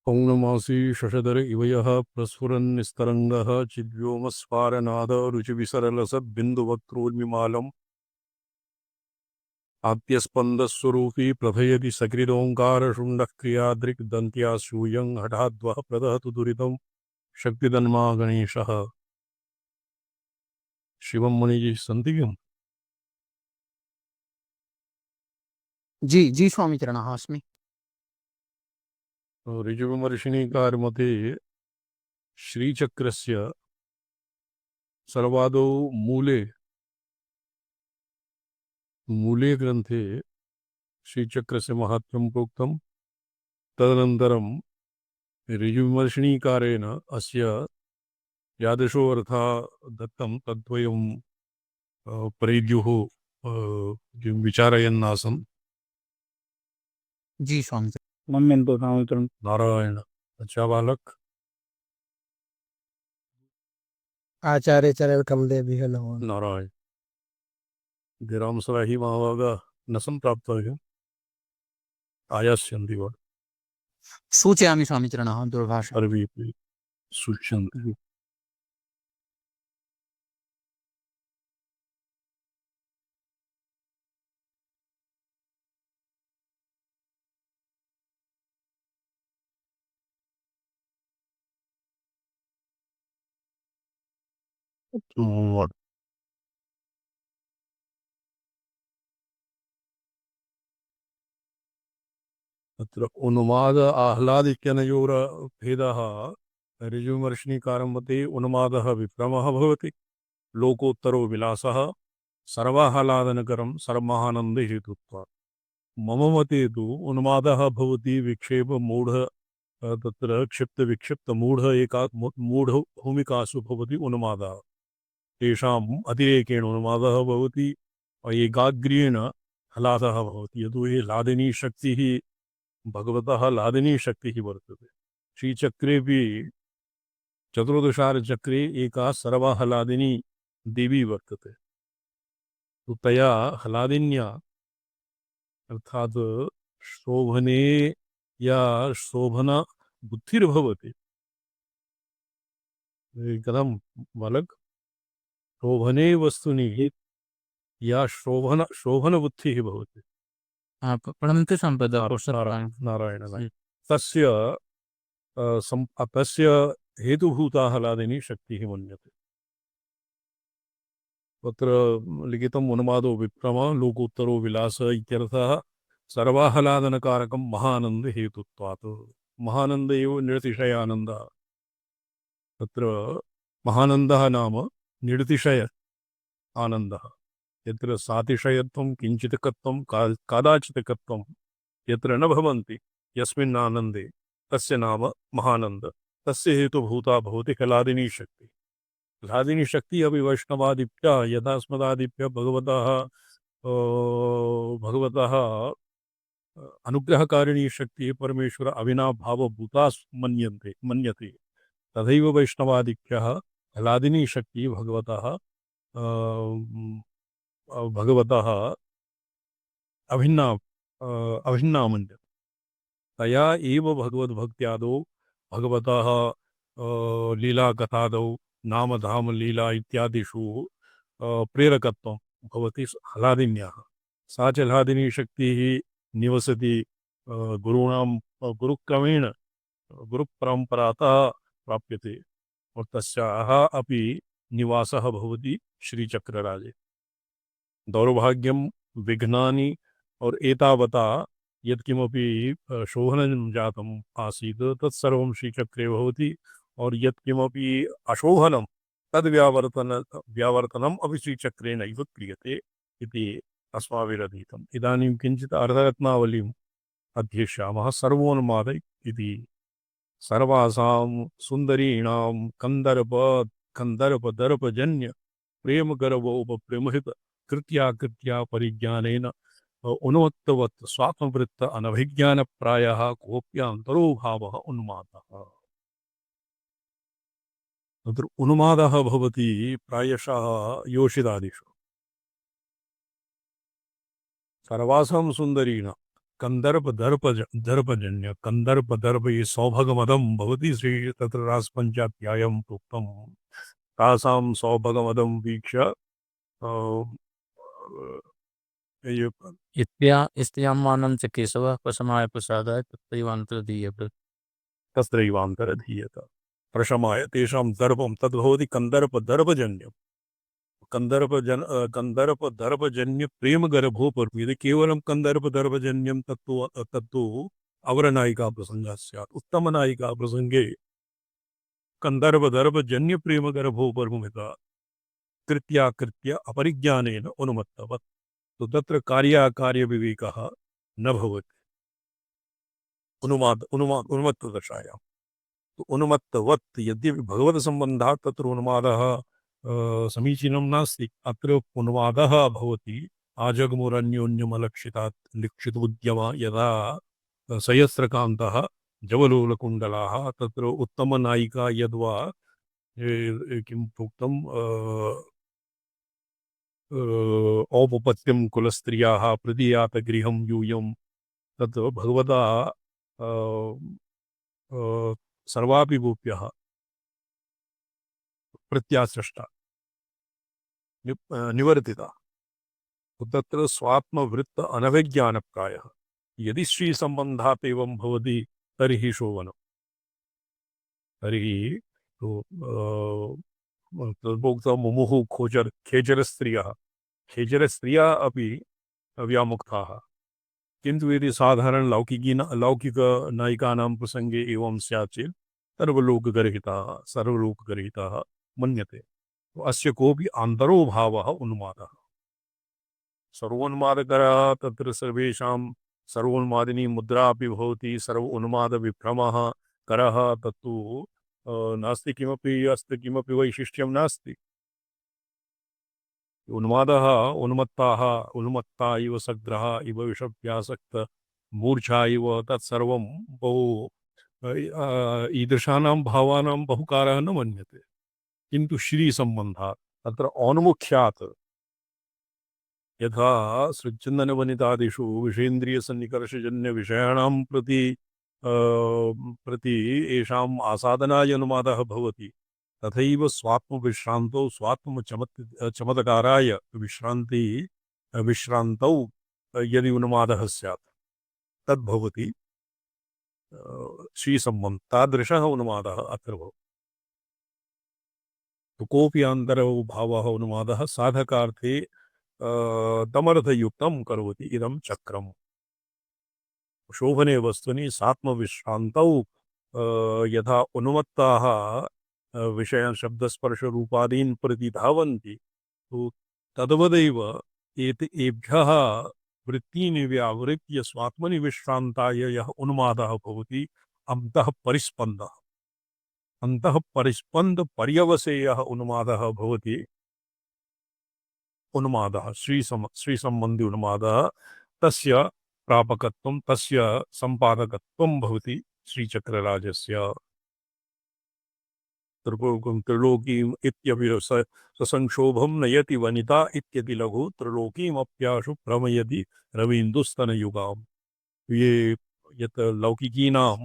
ॐ नमासि शशधर इव यः प्रस्फुरन्निस्तरङ्गः चिद्व्योमस्फारनाद रुचिविसरलसद्बिन्दुवक्त्रोन्मिमालम् आद्यस्पन्दस्वरूपी प्रभयति सकृदोङ्कारशुण्डः क्रियादृक् दन्त्याशूयं हठाद्वः प्रदहतु दुरितं शक्तिधन्मा गणेशः। शिवम मुनि जी सन्ति किम्? जी जी स्वामी चरणः अस्मि। ऋजुविमर्शिनीकारमते श्रीचक्रस्य सर्वादौ मूले मूले ग्रन्थे श्रीचक्रस्य महात्म्यं प्रोक्तं। तदनन्तरं ऋजुविमर्शिनीकारेण अस्य यादृशो अर्थः दत्तं तद्वयं प्रैद्युः विचारयन्नासम्। जी स्वामी नारायण। अच्छा बालक। आचार्य चरण कमले भी नमो। नारायण। गिराम सराही महाभागा न सम्प्राप्तव्यम् आयास्यन्ति वा सूचयामि स्वामी चरणः दूरभाषा। सर्वेपि सूच्यन्ते। तत्र उन्माद आह्लादित्यनयोर भेदः ऋजुविमर्शिनीकारं मते उन्मादः विभ्रमः भवति, लोकोत्तरो विलासः, सर्वाह्लादनकरं सर्वमानन्दहेतुत्वात्। मम मते तु उन्मादः भवति विक्षेप मूढ तत्र क्षिप्त विक्षिप्त मूढ मूढ भूमिकासु भवति उन्मादः। तेषाम् अतिरेकेण उन्मादः भवति, एकाग्र्येण ह्लादः भवति। यतोहि लादिनी शक्तिः भगवतः लादिनी शक्तिः वर्तते। श्रीचक्रेपि चतुर्दशार्चक्रे एका सर्वाह्लादिनी देवी वर्तते। तो तया ह्लादिन्या अर्थात् शोभने या शोभना बुद्धिर्भवति। कथं बालक? शोभने वस्तुनि या शोभन बुद्धिः भवति। प्रणमते संपदा नारायण तस्य तस्य हेतुभूता ह्लादिनी शक्तिः मन्यते। तत्र लिखितम् उन्मादो विभ्रम लोकोत्तरो विलास इत्यर्थः सर्वाह्लादनकारकं महानन्द हेतुत्वात्। महानन्द एव निरतिशयानन्दः। तत्र महानन्दः नाम निरतिशय आनन्दः। यत्र सातिशयत्वं किञ्चित्कत्वं कादाचित्कत्वं यत्र न भवन्ति यस्मिन् आनन्दे तस्य नाम महानन्द। तस्य हेतुभूता भवति ह्लादिनी शक्ति। ह्लादिनी शक्ति अपि वैष्णवादिभ्यः यथास्मदादिभ्यः भगवतः अनुग्रहकारिणी शक्तिः परमेश्वर अविनाभावभूता मन्यते। तथैव वैष्णवादिभ्यः ह्लादिनी शक्तिः भगवतः अभिन्ना मन्यते। तया एव भगवद्भक्त्यादौ भगवतः लीलाकथादौ नामधाम लीला इत्यादिषु प्रेरकत्वं भवति ह्लादिन्याः। सा च ह्लादिनी शक्तिः निवसति गुरूणां गुरुक्रमेण गुरुपरम्परातः प्राप्यते और तस्याः अपि निवासः भवति श्रीचक्रराजे। दौर्भाग्यं विघ्नानि और एतावता यत्किमपि शोभनं जातम् आसीत् तत्सर्वं श्रीचक्रे भवति और यत्किमपि अशोभनं व्यावर्तनम् अपि श्रीचक्रेणैव क्रियते इति अस्माभिरधीतम्। इदानीं किञ्चित् अर्धरत्नावलीम् अध्येष्यामः। सर्वोन्माद इति सर्वासां सुन्दरीणां कन्दर्पदर्पजन्य प्रेमगर्भोपप्रेमहित कृत्या परिज्ञानेन उन्मत्तवत् स्वात्मवृत्त अनभिज्ञानप्रायः कोऽप्यान्तरो भावः उन्मादः। तत्र उन्मादः भवति प्रायशः योषितादिषु। सर्वासां सुन्दरीणां दर्पजन्य कंदर्प दर्प ये सौभगमदम भवति श्री तत्र रासपंचाध्यायं प्रोक्तम तासां सौभगमदम वीक्ष्य ये इत्यामानं च केशवः प्रशमाय प्रसादाय तत्रैवान्तर्धीयते। तत्रैवान्तरधीयत प्रशमाय तेषां दर्पं तद्भवति कंदर्प दर्पजन्य प्रेम गर्भो पर केवलं कंदर्प दर्पजन्यम तत्तु अवरनायिका प्रसंग स्यात् उत्तम नायिका प्रसंगे कंदर्प दर्पजन्य प्रेम गर्भो परमिता कृत्याकृत्य अपरिज्ञानेन अनुमत्तवत्। तो तत्र कार्याकार्य विवेकः न भवति उन्मत्त दशायां। तो उन्मत्तवत् यद्यपि भगवत संबंधात् तत्र उन्मादः समीचीनं नास्ति, अत्र उन्मादः भवति आजग्मुरन्योन्यमलक्षितात् लिक्षितोद्यम यदा सहस्रकान्तः जवलोलकुण्डलाः तत्र उत्तमनायिका यद्वा किं प्रोक्तम् औपपत्यं कुलस्त्रियाः प्रदीयात गृहं यूयं तत् भगवता सर्वापि गोप्यः प्रत्यासृष्टा निवर्तिता। तत्र स्वात्मवृत्त अनभिज्ञानप्रायः यदि श्री संबंधात् एवं भवति तर्हि शोभनम्। तर्हि तद्भोक्ता मुमुः खेचरस्त्रियः अपि व्यामुक्ताः। किंतु यदि साधारण लौकिक नायिकानां प्रसंगे एवं स्यात् चेत् सर्वलोकगर्हिताः मन्यते। तो अस्य कोऽपि आन्तरो भावः उन्मादः सर्वोन्मादकरः तत्र सर्वोन्मादिनी मुद्रा अपि भवति सर्व उन्माद विभ्रमः करः तत्तु नास्ति किमपि अस्ति किमपि वैशिष्ट्यं नास्ति। उन्मादः उन्मत्ता इव सग्रह इव विषव्यासक्त मूर्छा इव तत्सर्वं बहु ईदृशानां भावानां बहुकारः न मन्यते। किन्तु श्रीसम्बन्धात् तत्र औन्मुख्यात् यथा सृज्जनवनितादिषु विषेन्द्रियसन्निकर्षजन्यविषयाणां प्रति येषाम् आसादनाय अनुमादः भवति तथैव स्वात्मविश्रान्तौ चमत्काराय विश्रान्तौ यदि उन्मादः स्यात् तद्भवति श्रीसम्बन्ध तादृशः उन्मादः अत्र भवति। तो कोऽपि आन्तरो भावः उन्मादः साधकार्थे तमर्थयुक्तं करोति इदं चक्रम्। शोभने वस्तुनि सात्मविश्रान्तौ यथा उन्मत्ताः विषयान् शब्दस्पर्शरूपादीन् प्रति धावन्ति तो तद्वदेव एभ्यः वृत्तीन् व्यावृत्य स्वात्मनि विश्रान्ताय यः उन्मादः भवति अन्तः परिस्पन्द पर्यवसेयः उन्मादः भवति। उन्मादः श्रीसम्बन्धी उन्मादः तस्य प्रापकत्वं तस्य सम्पादकत्वं भवति श्रीचक्रराजस्य। त्रिलोकीम् इत्यपि ससंक्षोभं नयति वनिता इत्यपि लघु त्रिलोकीमप्याशु भ्रमयति रवीन्दुस्तनयुगाम्। ये यत् लौकिकीनां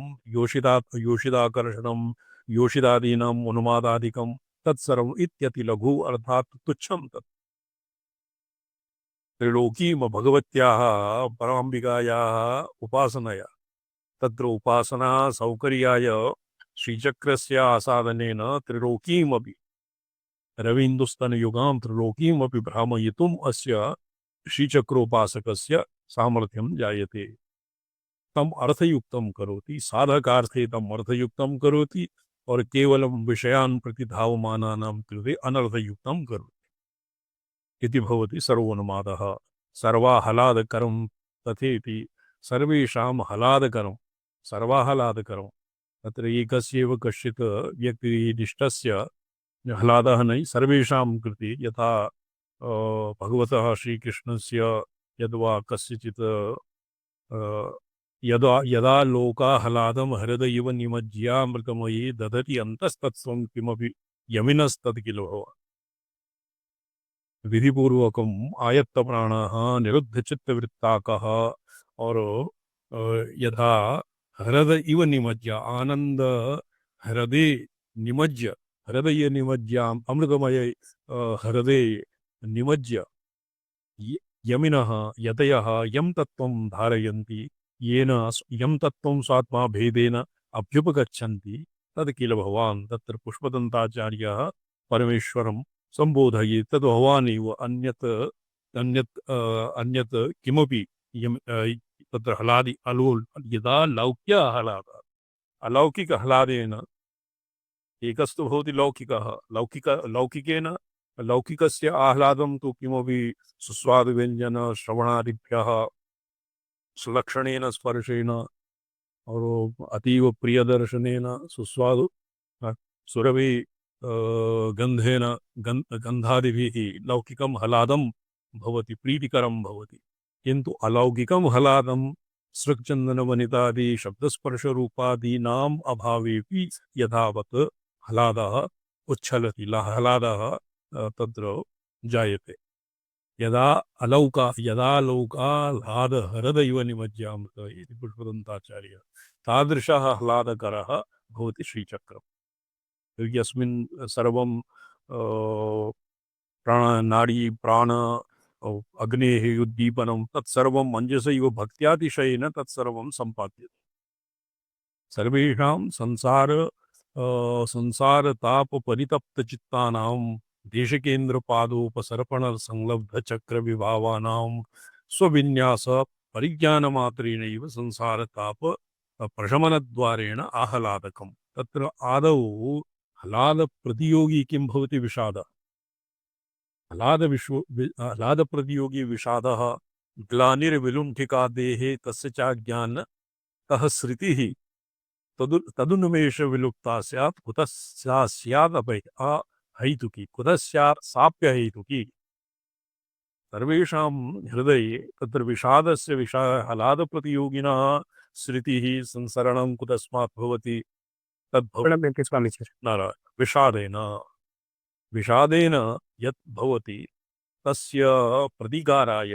योषिताकर्षणं योषितादीनाम् उन्मादादिकं तत्सर्वम् इत्यति लघु अर्थात् तुच्छं तत्। त्रिलोकीम भगवत्याः पराम्बिकायाः उपासनया तत्र उपासना सौकर्याय श्रीचक्रस्य आसादनेन त्रिलोकीमपि रवीन्दुस्तनयुगां त्रिलोकीमपि भ्रामयितुम् अस्य श्रीचक्रोपासकस्य सामर्थ्यं जायते। तम अर्थयुक्तं करोति साधकार्थे तम अर्थयुक्तं करोति और केवलं विषयान् प्रति धावमानानां कृते अनर्थयुक्तं करोति इति भवति सर्वोन्मादः। सर्वाह्लादकरं तथेति सर्वेषां सर्वाह्लादकरं तत्र एकस्यैव कश्चित् व्यक्तिनिष्ठस्य ह्लादः नहि सर्वेषां कृते यथा भगवतः श्रीकृष्णस्य यद्वा कस्यचित् यदा लोकाह्लादं हृदयैव निमज्ज्यामृतमयी ददति अन्तस्तत्त्वं किमपि यमिनस्तत्किल भव। विधिपूर्वकम् आयत्तप्राणः निरुद्धचित्तवृत्ताकः और यथा हृद इव निमज्य आनंद हृदे निमज्य हृदय निमज्याम अमृतमय हृदे निमज्य यमिनः यतयः यं तत्त्वं धारयन्ति येन यं तत्त्वं स्वात्मा भेदेन अभ्युपगच्छन्ति तद् किल भवान् तत्र पुष्पदन्ताचार्यः परमेश्वरं सम्बोधयेत् तद् भवान् एव अन्यत् किमपि तत्र हलादि अलोल् यदा लौक्य हलाद अलौकिक हलादेन एकस्तु भवति लौकिकः लौकिकेन लौकिकस्य आह्लादं तु किमपि सुस्वादुव्यञ्जन श्रवणादिभ्यः सुलक्षणेन स्पर्शेन और अतीव प्रियदर्शनेन सुस्वादु सुरभि गन्धेन गन्धादिभिः लौकिकं हलादं भवति प्रीतिकरं भवति किन्तु अलौकिकं हलादं सृक्चन्दनवनितादि शब्दस्पर्शरूपादीनाम् अभावेपि यथावत् हलादः उच्छलति हलादः तत्र जायते यदा लौकाह्लाद इव निमज्यामृत इति पुष्पदन्ताचार्यः तादृशः ह्लादकरः भवति श्रीचक्रम् यस्मिन् सर्वं नाडी प्राण अग्नेः उद्दीपनं तत्सर्वं मञ्जसैव भक्त्यातिशयेन तत्सर्वं सम्पाद्यते सर्वेषां संसारतापपरितप्तचित्तानां देशकेन्द्रपादोपसर्पणसंलब्धचक्रविभावानां स्वविन्यास परिज्ञानमात्रेणैव संसारताप प्रशमनद्वारेण आह्लादकम् तत्र आदौ ह्लादप्रतियोगी किं भवति विषादः ह्लादप्रतियोगी विषादः ग्लानिर्विलुण्ठिका देहे तस्य चाज्ञानतः स्मृतिः तदुन्मेष विलुप्ता स्यात् कुतः स्यात् अहैतुकी कुतः स्यात् साप्यहैतुकी सर्वेषां हृदये तत्र विषादस्य ह्लादप्रतियोगिनः स्मृतिः संसरणं कुतस्मात् भवति विषादेन यत् भवति तस्य प्रतिकाराय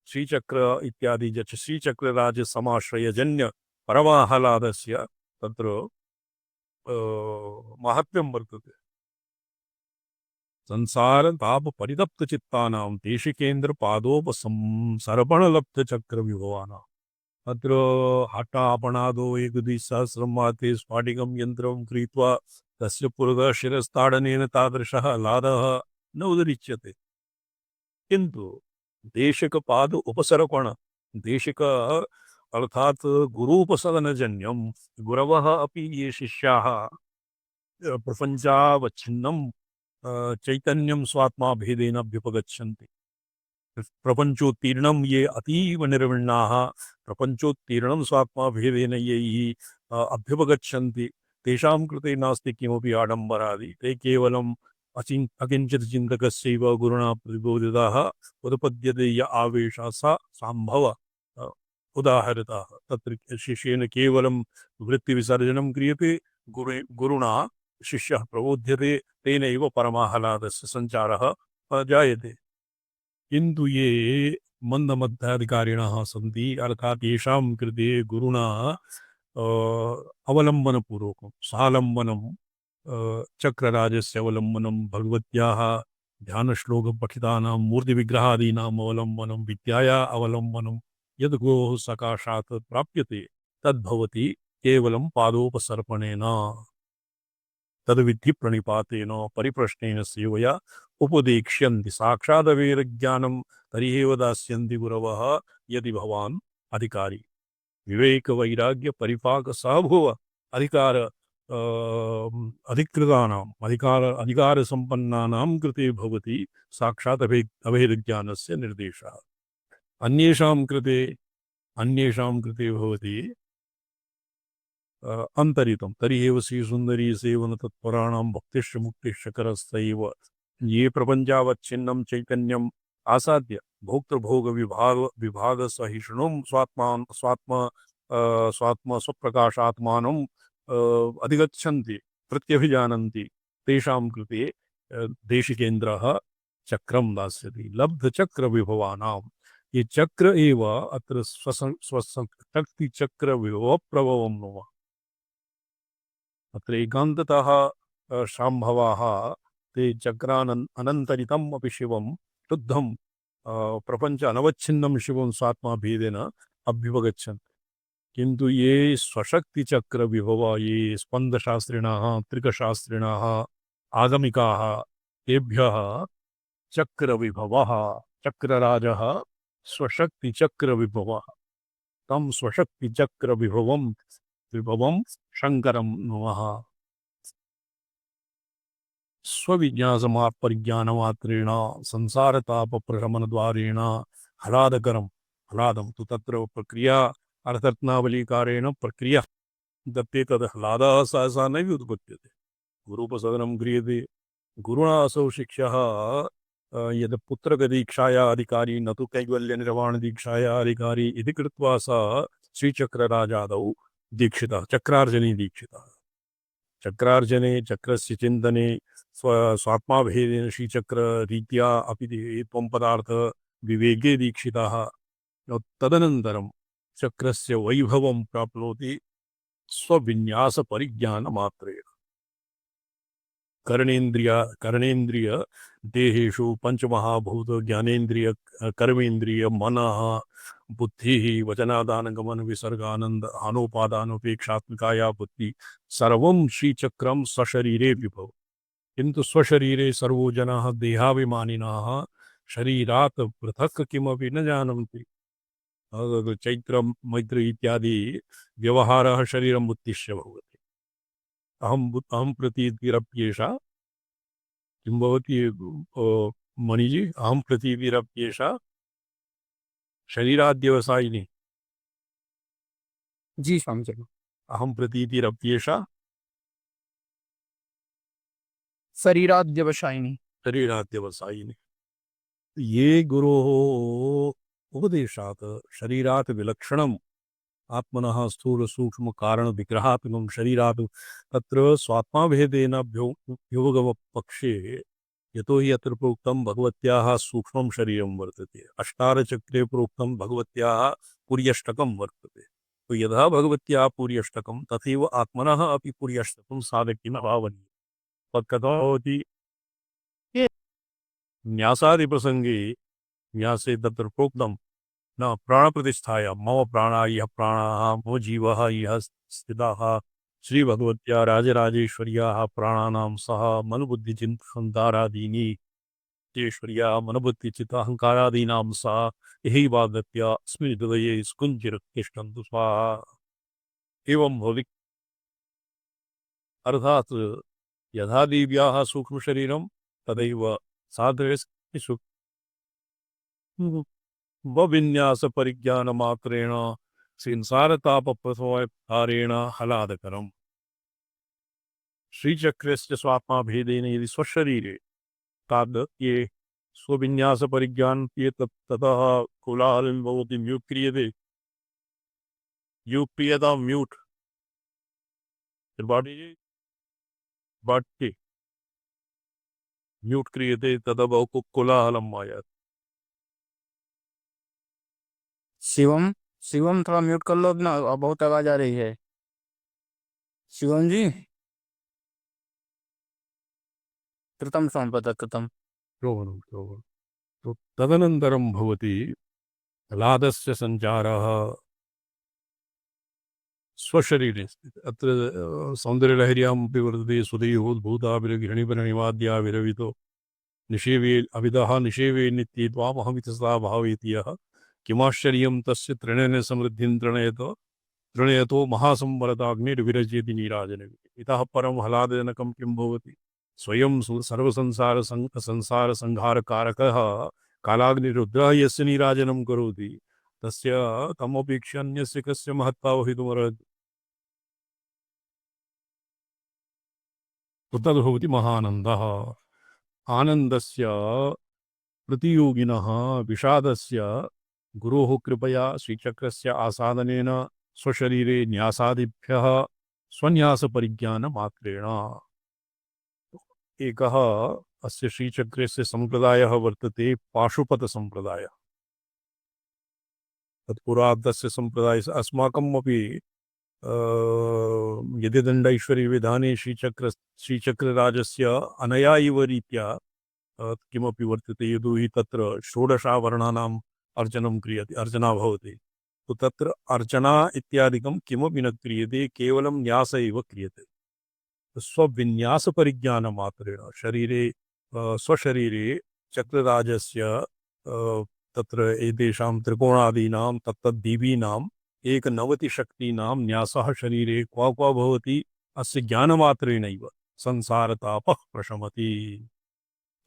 श्रीचक्र इत्यादि श्रीचक्रराज समाश्रयजन्य परमाह्लादस्य तत्र माहात्म्यं वर्तते संसार ताप परितप्त चित्तानां देशिकेन्द्र पादोपसर्पणलब्धचक्र विभवानां अत्र हट्टापणादो एकद्विसहस्रं माते स्फाटिकं यन्त्रं क्रीत्वा तस्य पुरतः शिरस्ताडनेन तादृशः ह्लादः न उदरिच्यते किन्तु देशिकपाद उपसर्पण देशिक अर्थात् गुरूपसदनजन्यं गुरवः अपि ये शिष्याः प्रपञ्चावच्छिन्नं चैतन्यं स्वात्मा भेदेन अभ्युपगच्छन्ति प्रपञ्चोत्तीर्णं ये अतीव निर्विण्णाः प्रपञ्चोत्तीर्णं स्वात्मा भेदेन ये अभ्युपगच्छन्ति तेषां कृते नास्ति किमपि आडम्बरादि ते केवलम् अकिञ्चित् चिन्तकस्यैव गुरुणा प्रतिबोधिताः उदपद्यते य आवेशः सा सम्भव उदाहरिताः तत्र शिष्येन केवलं वृत्तिविसर्जनं क्रियते गुरुणा शिष्यः प्रबोध्यते तेनैव परमाह्लादस्य सञ्चारः जायते किन्तु ये मन्दमध्याधिकारिणः सन्ति अर्थात् येषां कृते गुरुणा अवलम्बनपूर्वकं सालम्बनं चक्रराजस्य अवलम्बनं भगवत्याः ध्यानश्लोकपठितानां मूर्तिविग्रहादीनाम् अवलम्बनं विद्याया अवलम्बनं यद् गुरोः सकाशात् प्राप्यते तद्भवति केवलं पादोपसर्पणेन तद्विद्धि प्रणिपातेन परिप्रश्नेन सेवया उपदेक्ष्यन्ति साक्षादवेरज्ञानं तर्हि दास्यन्ति गुरवः यदि भवान् अधिकारी विवेक वैराग्य परिपाक सहभुव अधिकार अधिकार संपन्नानां कृते भवति साक्षात् अभेदज्ञानस्य निर्देशः अन्येषां कृते भवति अंतरितं तर्हि एव श्रीसुन्दरी सेवन तत्पराणां भक्तिश्च मुक्तिश्च करस्तैव ये प्रपञ्चावच्छिन्नं चैतन्यम् आसाद्य भोक्तृभोग विभाग सहिष्णुं स्वात्म स्वप्रकाशात्मानं अधिगच्छन्ति प्रत्यभिजानन्ति तेषां कृते देशिकेन्द्रः चक्रं दास्यति लब्धचक्रविभवानां ये चक्र एव अत्र स्वशक्तिचक्रविभवप्रभवं नमः। अत्र एकान्ततः शाम्भवाः ते अनन्तरितम् अपि शिवं शुद्धं प्रपञ्च अनवच्छिन्नं शिवं स्वात्माभेदेन अभ्युपगच्छन्ति। किन्तु ये स्वशक्तिचक्रविभव ये स्पन्दशास्त्रिणः त्रिकशास्त्रिणः आगमिकाः तेभ्यः चक्रविभवः चक्रराजः स्वशक्तिचक्रविभवः तं विभवं शङ्करं नमः। स्वविज्ञासमात्परिज्ञानमात्रेण संसारतापप्रशमनद्वारेण हलादं तु तत्र प्रक्रिया अर्थरत्नावलीकारेण प्रक्रिया दत्ते तद् ह्लादः सहसा नैव उत्पद्यते। गुरूपसदनं क्रियते गुरुणा असौ शिक्षः यद् पुत्रकदीक्षाया अधिकारी न तु कैवल्यनिर्वाणदीक्षाया अधिकारी इति कृत्वा सः श्रीचक्रराजादौ दीक्षितः चक्रार्जने दीक्षितः। चक्रार्जने चक्रस्य चिन्तने स्वात्माभेदेन श्रीचक्ररीत्या अपि त्वं पदार्थ विवेके दीक्षितः। तदनन्तरं चक्रस्य वैभवं प्राप्नोति स्वविन्यासपरिज्ञानमात्रेण। कर्णेन्द्रिय देहेषु पंचमहाभूत ज्ञानेन्द्रिय कर्मेन्द्रिय मनः बुद्धिः वचनादानगमन विसर्गानंद आनोपादानोपेक्षात्मिकाया बुद्धि सर्वं श्रीचक्रं स्वशरीरे विभव। किन्तु स्वशरीरे सर्वो जनाः देहाभिमानिनः शरीरात् पृथक् किमपि न जानन्ति। चैत्र मैत्र इत्यादि व्यवहारः शरीरम् उद्दिश्य भवति। अहं प्रतीतिरप्येषा किं भवति मणिजी अहं प्रतीतिरप्येषा शरीराद्यवसायिनी। जी स्वामीचरण। अहं प्रतीतिरप्येषा शरीराद्यवशायिनी। शरीराद्यवसायिनी। ये गुरोः उपदेशात् शरीरात् विलक्षणम् आत्मनः स्थूल सूक्ष्म कारण विग्रहात्मकं शरीरात् तत्र स्वात्माभेदेन भ्योगपक्षे यतो हि अत्र प्रोक्तं भगवत्याः सूक्ष्मं शरीरं वर्तते अष्टारचक्रे प्रोक्तं भगवत्याः पुर्यष्टकं वर्तते। तो यथा भगवत्याः पुर्यष्टकं तथैव आत्मनः अपि पुर्यष्टकं साधकेन भावनीयं। तत्कथा भवति न्यासादिप्रसङ्गे न्यासे तत्र प्रोक्तं न प्राणप्रतिष्ठाया मम प्राणा यः प्राणाः मम जीवः यः स्थिताः श्रीभगवत्या राजराजेश्वर्याः प्राणानां सह मनोबुद्धिचित्तहङ्कारादीनि तेश्वर्या मनोबुद्धिचित्तहङ्कारादीनां सह यहैवागत्य अस्मिन् हृदये स्कुञ्चिरतिष्ठन्तु स्वाहा। एवं भवति अर्थात् यथा देव्याः सूक्ष्मशरीरं तदैव साधकस्य विन्यासपरिज्ञानमात्रेण संसारतापप्रसवारेण हलादकरम्। श्रीचक्रस्य स्वात्माभेदेन यदि स्वशरीरे ताद् ये स्वविन्यासपरिज्ञान ये ततः कोलाहलं भवति म्यूट् क्रियते क्रियतां म्यूट् बाट्ये म्यूट् क्रियते तदा बहु कोलाहलम् आयाति। शिवम शिवम थोड़ा म्यूट कर लो अपना, बहुत आवाज आ रही है। शिवम जी कृतम संपद कृतम। तो तदनन्तरं भवति ह्लादस्य सञ्चारः स्वशरीरे। अत्र सौन्दर्यलहर्यामपि वर्तते सुधयोद्भूताभिर्गृहिणीपरिणिवाद्याभिरवितो निषेवे अविदः निषेवे नित्ये त्वामहमितसा भावेति यः किमाश्चर्यं तस्य तृणेन समृद्धिं तृणयतो महासंवरताग्निर्विरजयति नीराजने। इतः परं ह्लादजनकं किं भवति स्वयं संसारसंहारकारकः कालाग्निरुद्रः यस्य नीराजनं करोति तस्य तमपेक्ष्य अन्यस्य कस्य महत्ता वहितुमर्हति। तद्भवति महानन्दः। आनन्दस्य प्रतियोगिनः विषादस्य गुरोः कृपया श्रीचक्रस्य आसादनेन स्वशरीरे न्यासादिभ्यः स्वन्यासपरिज्ञानमात्रेण। एकः अस्य श्रीचक्रस्य सम्प्रदायः वर्तते पाशुपतसम्प्रदायः। तत्पुरातस्य सम्प्रदायस्य अस्माकम् अपि यदिदण्डैश्वर्यविधाने श्रीचक्रराजस्य अनया इव रीत्या किमपि वर्तते। यतोहि तत्र षोडशाभरणानाम् अर्चनं क्रियते, अर्चना भवति। तो तत्र अर्चना इत्यादिकं किमपि न क्रियते, केवलं न्यास एव क्रियते। स्वविन्यासपरिज्ञानमात्रेण शरीरे स्वशरीरे चक्रराजस्य तत्र एतेषां त्रिकोणादीनां तत्तद्दीवीनाम् एकनवतिशक्तीनां न्यासः शरीरे क्व क्व भवति, अस्य ज्ञानमात्रेणैव संसारतापः प्रशमति।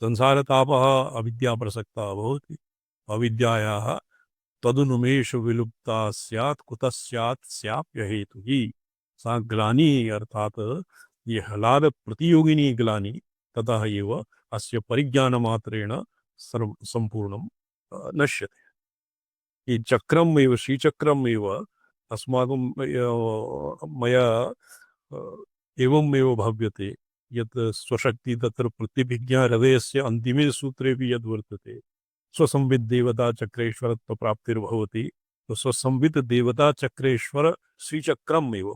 संसारतापः अविद्याप्रसक्तः भवति। अविद्यायाः तदनुमेषु विलुप्ता स्यात् कुतः स्यात् स्याप्यहेतुः। सा ग्लानि अर्थात ये ह्लाद प्रतियोगिनी ग्लानि ततः एव अस्य परिज्ञानमात्रेण सर्व संपूर्णं नश्यते। ये चक्रम् एव श्रीचक्रम् एव अस्माकं मया एवमेव भाव्यते यत् स्वशक्ति तत्र प्रतिभिज्ञा हृदयस्य अन्तिमे सूत्रेपि यद् वर्तते स्वसंवित् देवता चक्रेश्वरत्व प्राप्तिर्भवति। तो स्वसंवित् देवता चक्रेश्वर श्रीचक्रम् एव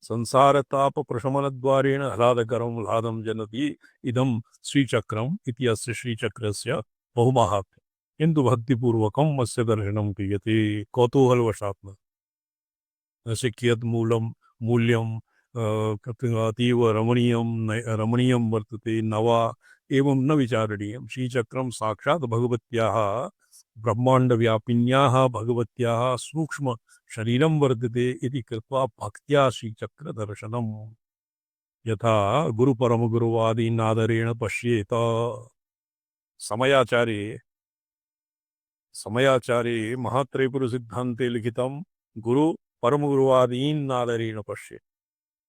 संसारताप प्रशमनद्वारेण ह्लादकरं ह्लादं जनति इदं श्रीचक्रम् इति अस्य श्रीचक्रस्य बहुमाहात्म्यं। किन्तु भक्तिपूर्वकम् अस्य दर्शनं क्रियते, कौतूहलवशात् न शक्यत् मूल्यं अतीव रमणीयं वर्तते, नवा एवं न विचारणीयं। श्रीचक्रं साक्षात् भगवत्याः ब्रह्माण्डव्यापिन्याः भगवत्याः सूक्ष्म शरीरं वर्तते इति कृत्वा भक्त्या श्रीचक्रदर्शनम्। यथा गुरुपरमगुरुवादीनादरेण पश्येत। समयाचारे महात्रयपुरसिद्धान्ते लिखितं गुरु परमगुरुवादीनादरेण पश्येत।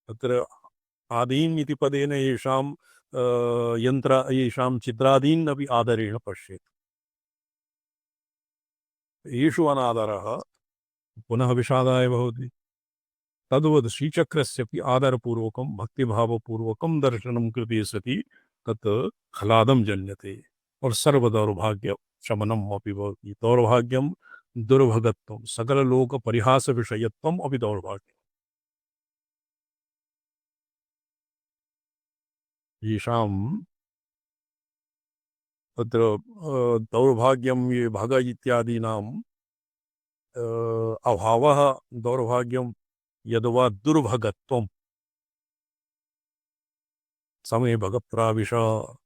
तत्र आदीन् इति पदेन येषां चित्रादीन् अपि आदरेण पश्येत। येषु अनादरः पुनः विषादाय भवति। तद्वत् श्रीचक्रस्यपि आदरपूर्वकं भक्तिभावपूर्वकं दर्शनं कृते सति तत् ह्लादं जन्यते और सर्वदौर्भाग्य शमनम् अपि भवति। दौर्भाग्यं दुर्भगत्वं सकललोकपरिहासविषयत्वम् अपि दौर्भाग्यम्। येषां तत्र दौर्भाग्यं ये भग इत्यादीनाम् अभावः दौर्भाग्यं यद्वा दुर्भगत्वं समे भगप्राविश।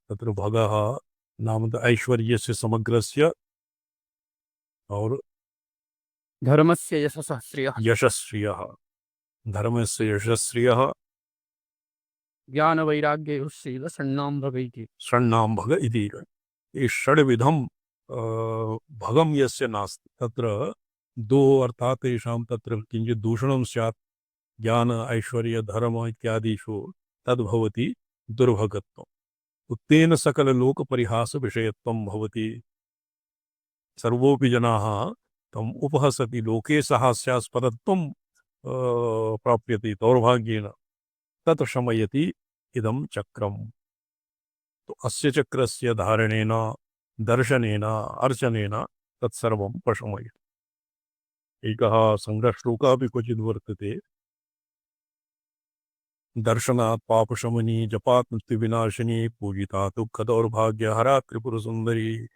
तत्र भगः नाम ऐश्वर्यस्य समग्रस्य और धर्मस्य यशसः श्रियः यशस्श्रियः धर्मस्य यशस्श्रियः ज्ञानवैराग्ययोः षण्णां भगैति। षण्णां भग इति। ये षड्विधं भगं यस्य नास्ति तत्र दो अर्थात तेषां तत्र किञ्चित् दूषणं स्यात् ज्ञान ऐश्वर्य धर्म इत्यादिषु तद्भवति दुर्भगत्वम्। उत्तेन सकललोकपरिहासविषयत्वं भवति। सर्वोऽपि जनाः तम् उपहसति, लोके सः हास्यास्पदत्वं प्राप्यते दौर्भाग्येन, तत् शमयति इदं चक्रम्। तो अस्य चक्रस्य धारणेन दर्शनेन अर्चनेन तत्सर्वं प्रशमयति। एकः सङ्ग्रहश्लोकः अपि क्वचित् वर्तते। दर्शनात् पापशमनी जपात् मृत्युविनाशिनी पूजिता दुःखदौर्भाग्यहरा त्रिपुरसुन्दरी।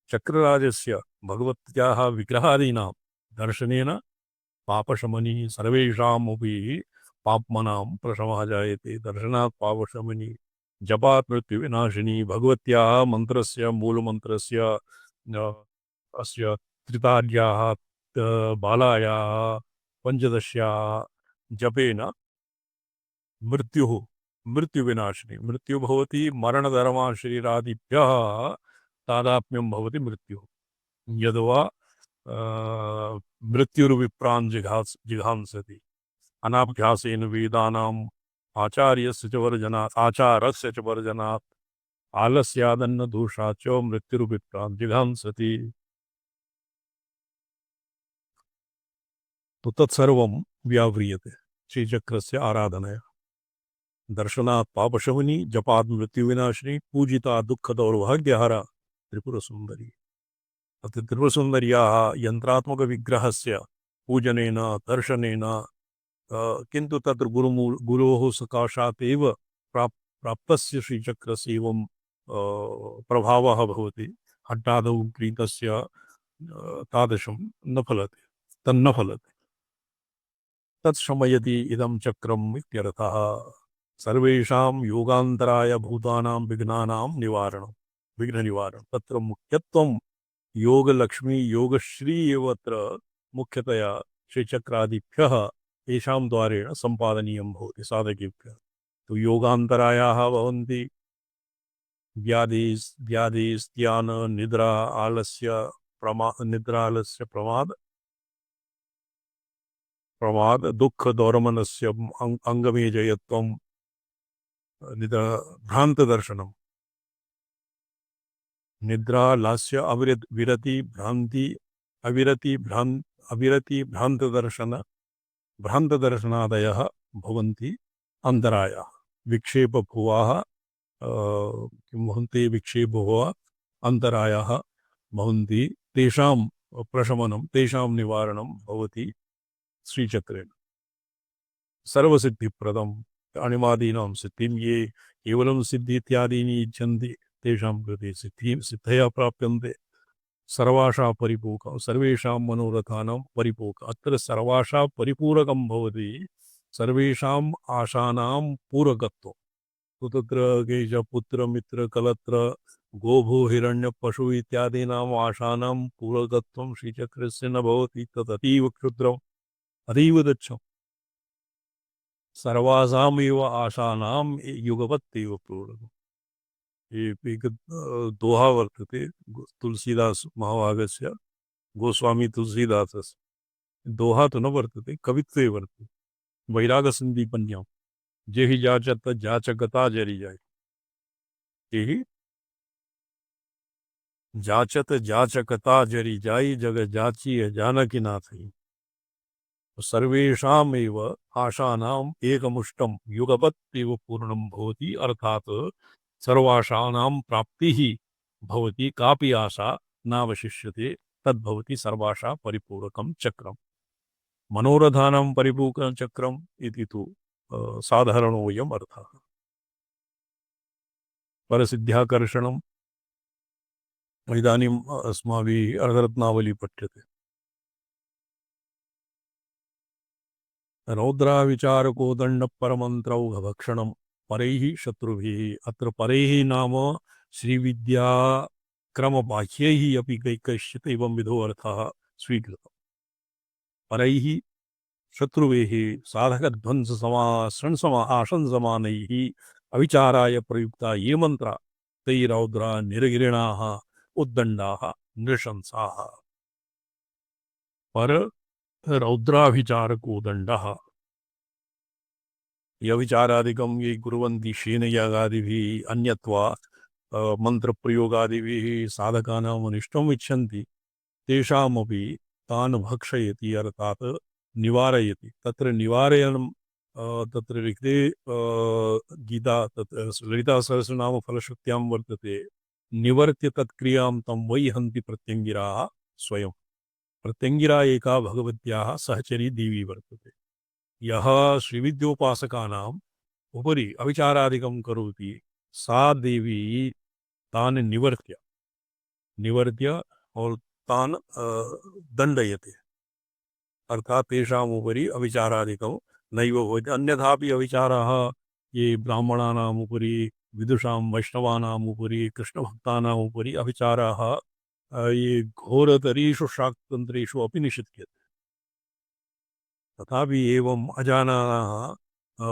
चक्रराजस्य भगवत्याः विग्रहादीनां दर्शनेन पापशमनी सर्वेषामपि पाप्मनां प्रशमः जायते। दर्शनात् पापशमनी जपात् मृत्युविनाशिनी भगवत्याः मन्त्रस्य मूलमन्त्रस्य अस्य त्रितार्याः बालायाः पञ्चदश्याः जपेन मृत्युविनाशिनी मृत्यु भवति। मरणधर्मा शरीरादिभ्यः तादात्म्यं भवति मृत्युः। यद्वा मृत्युर्विप्रान् जिघांसति अनाभ्यासेन वेदानाम् आचार्यस्य च वर्जनात् आलस्यादन्न दोषात् च मृत्युर्विप्रान् जिघांसति। तो तत्सर्वं व्याव्रियते श्रीचक्रस्य आराधनया। दर्शनात् पापशमनी जपात् मृत्युविनाशिनी पूजिता दुःखदौर्भाग्यहरा त्रिपुरसुन्दरी। अत्र त्रिपुरसुन्दर्याः यन्त्रात्मकविग्रहस्य पूजनेन दर्शनेन किन्तु तत्र गुरोः सकाशात् एव प्राप्तस्य श्रीचक्रस्य एवं प्रभावः भवति। हट्टादौ क्रीतस्य तादृशं न फलति, तन्न फलति। तत्शमयति इदं चक्रम् इत्यर्थः। सर्वेषां योगान्तराय भूतानां विघ्नानां विघ्ननिवारणं। तत्र मुख्यत्वं योगलक्ष्मी योगश्री एव अत्र मुख्यतया श्रीचक्रादिभ्यः येषां द्वारेण सम्पादनीयं भवति साधकेभ्यः। तो योगान्तरायाः भवन्ति व्याधिस्त्यान निद्रा आलस्य प्रमाद दुःख दौर्मनस्य अंगमेजयत्वं निद्रा भ्रान्तदर्शनम् निद्रा लास्य अविरति भ्रान्तदर्शनादयः भवन्ति अन्तरायाः। विक्षेपभुवाः किं भवन्ति विक्षेपभुवाः अन्तरायाः भवन्ति। तेषां प्रशमनं तेषां निवारणं भवति श्रीचक्रेण। सर्वसिद्धिप्रदम् अणिमादीनां सिद्धिं ये केवलं सिद्धि इत्यादीनि इच्छन्ति तेषां कृते सिद्धयः प्राप्यन्ते। सर्वाशा परिपूरकं सर्वेषां मनोरथानां परिपूरकम्। अत्र सर्वाशा परिपूरकं भवति सर्वेषाम् आशानां पूरकत्वं। तो तत्र केश पुत्र मित्र कलत्र गोभू हिरण्य पशु इत्यादीनाम् आशानां पूरकत्वं श्रीचक्रस्य न भवति। तदतीव क्षुद्रम् अतीव तुच्छम्। सर्वासामेव आशानां युगपत्तेव पूरकम्। एक दोहा वर्तते तुलसीदास महाभागस्य गोस्वामी तुलसीदासस्य। दोहा तो न वर्तते कवित्वे वर्तते। वैरागसन्दीपन्यां जेहि जाचत जाचकता जरि जाय। जेहि जाचत जाचकता जरि जाय जग जाची जानकी नाथई। सर्वेषामेव आशानाम् एकमुष्टं युगपत्तेव पूर्णं भवति। अर्थात् सर्वाशानां प्राप्तिः भवति। कापि आशा नावशिष्यते। तद्भवति सर्वाशा परिपूरकं चक्रम्। मनोरथानां परिपूरकं चक्रम् इति तु साधारणोऽयम् अर्थः। परसिद्ध्याकर्षणम् इदानीम् अस्माभिः अर्धरत्नावली पठ्यते। रौद्राविचारको दण्डपरमन्त्रौघभक्षणं परैः शत्रुभिः। अत्र परैः नाम श्रीविद्या क्रमबाह्यैः अपि कैकश्चित् एवं विधो अर्थः स्वीकृतः। परैः शत्रुभिः आशंसमानैः अविचाराय प्रयुक्ता ये मंत्रा ते रौद्रा निर्गिरिणाः उद्दण्डाः नृशंसाः। पर रौद्राभिचारको दण्डः यविचारादिकं ये कुर्वन्ति शेनयागादिभिः अन्यत्वा मन्त्रप्रयोगादिभिः साधकानाम् अनिष्टम् इच्छन्ति तेषामपि तान् भक्षयति अर्थात् निवारयति। तत्र निवारयनं तत्र लिखिते गीता तत्र ललिता सहस्रनाम फलश्रुत्यां वर्तते। निवर्त्य तत्क्रियां तं वै हन्ति प्रत्यङ्गिराः स्वयं। प्रत्यङ्गिरा एका भगवत्याः सहचरी देवी वर्तते। यः श्रीविद्योपासकानाम् उपरि अविचारादिकं करोति सा देवी तान् निवर्त्य और तान् दण्डयति। अर्थात तेषाम् उपरि अविचारादिकं नैव भवति। अन्यथापि अविचाराः ये ब्राह्मणानाम् उपरि विदुषां वैष्णवानाम् उपरि कृष्णभक्तानाम् उपरि अविचाराः ये घोरतरीषु शाक्तन्त्रेषु अपि निषिध्यते। तथापि एवम् अजानाः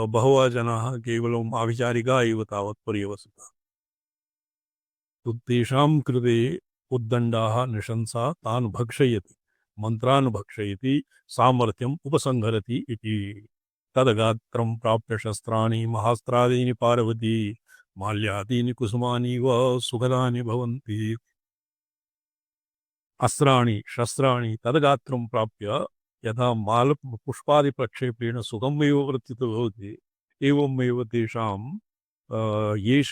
बहवः जनाः केवलम् आभिचारिका एव तावत् पर्यवसिताः। तो तेषां कृते उद्दण्डाः नृशंसा तान् भक्षयति मंत्रान् भक्षयति सामर्थ्यम् उपसंहरति इति। तदगात्रं प्राप्य शस्त्राणि महास्त्रादीनि पार्वती माल्यादीनि कुसुमानि व सुखदानि भवन्ति। अस्त्राणि शस्त्राणि तदगात्रं प्राप्य यथा माल पुष्पादि प्रक्षेपेण सुखमेव वर्तितो भवति एवमेव तेषां ये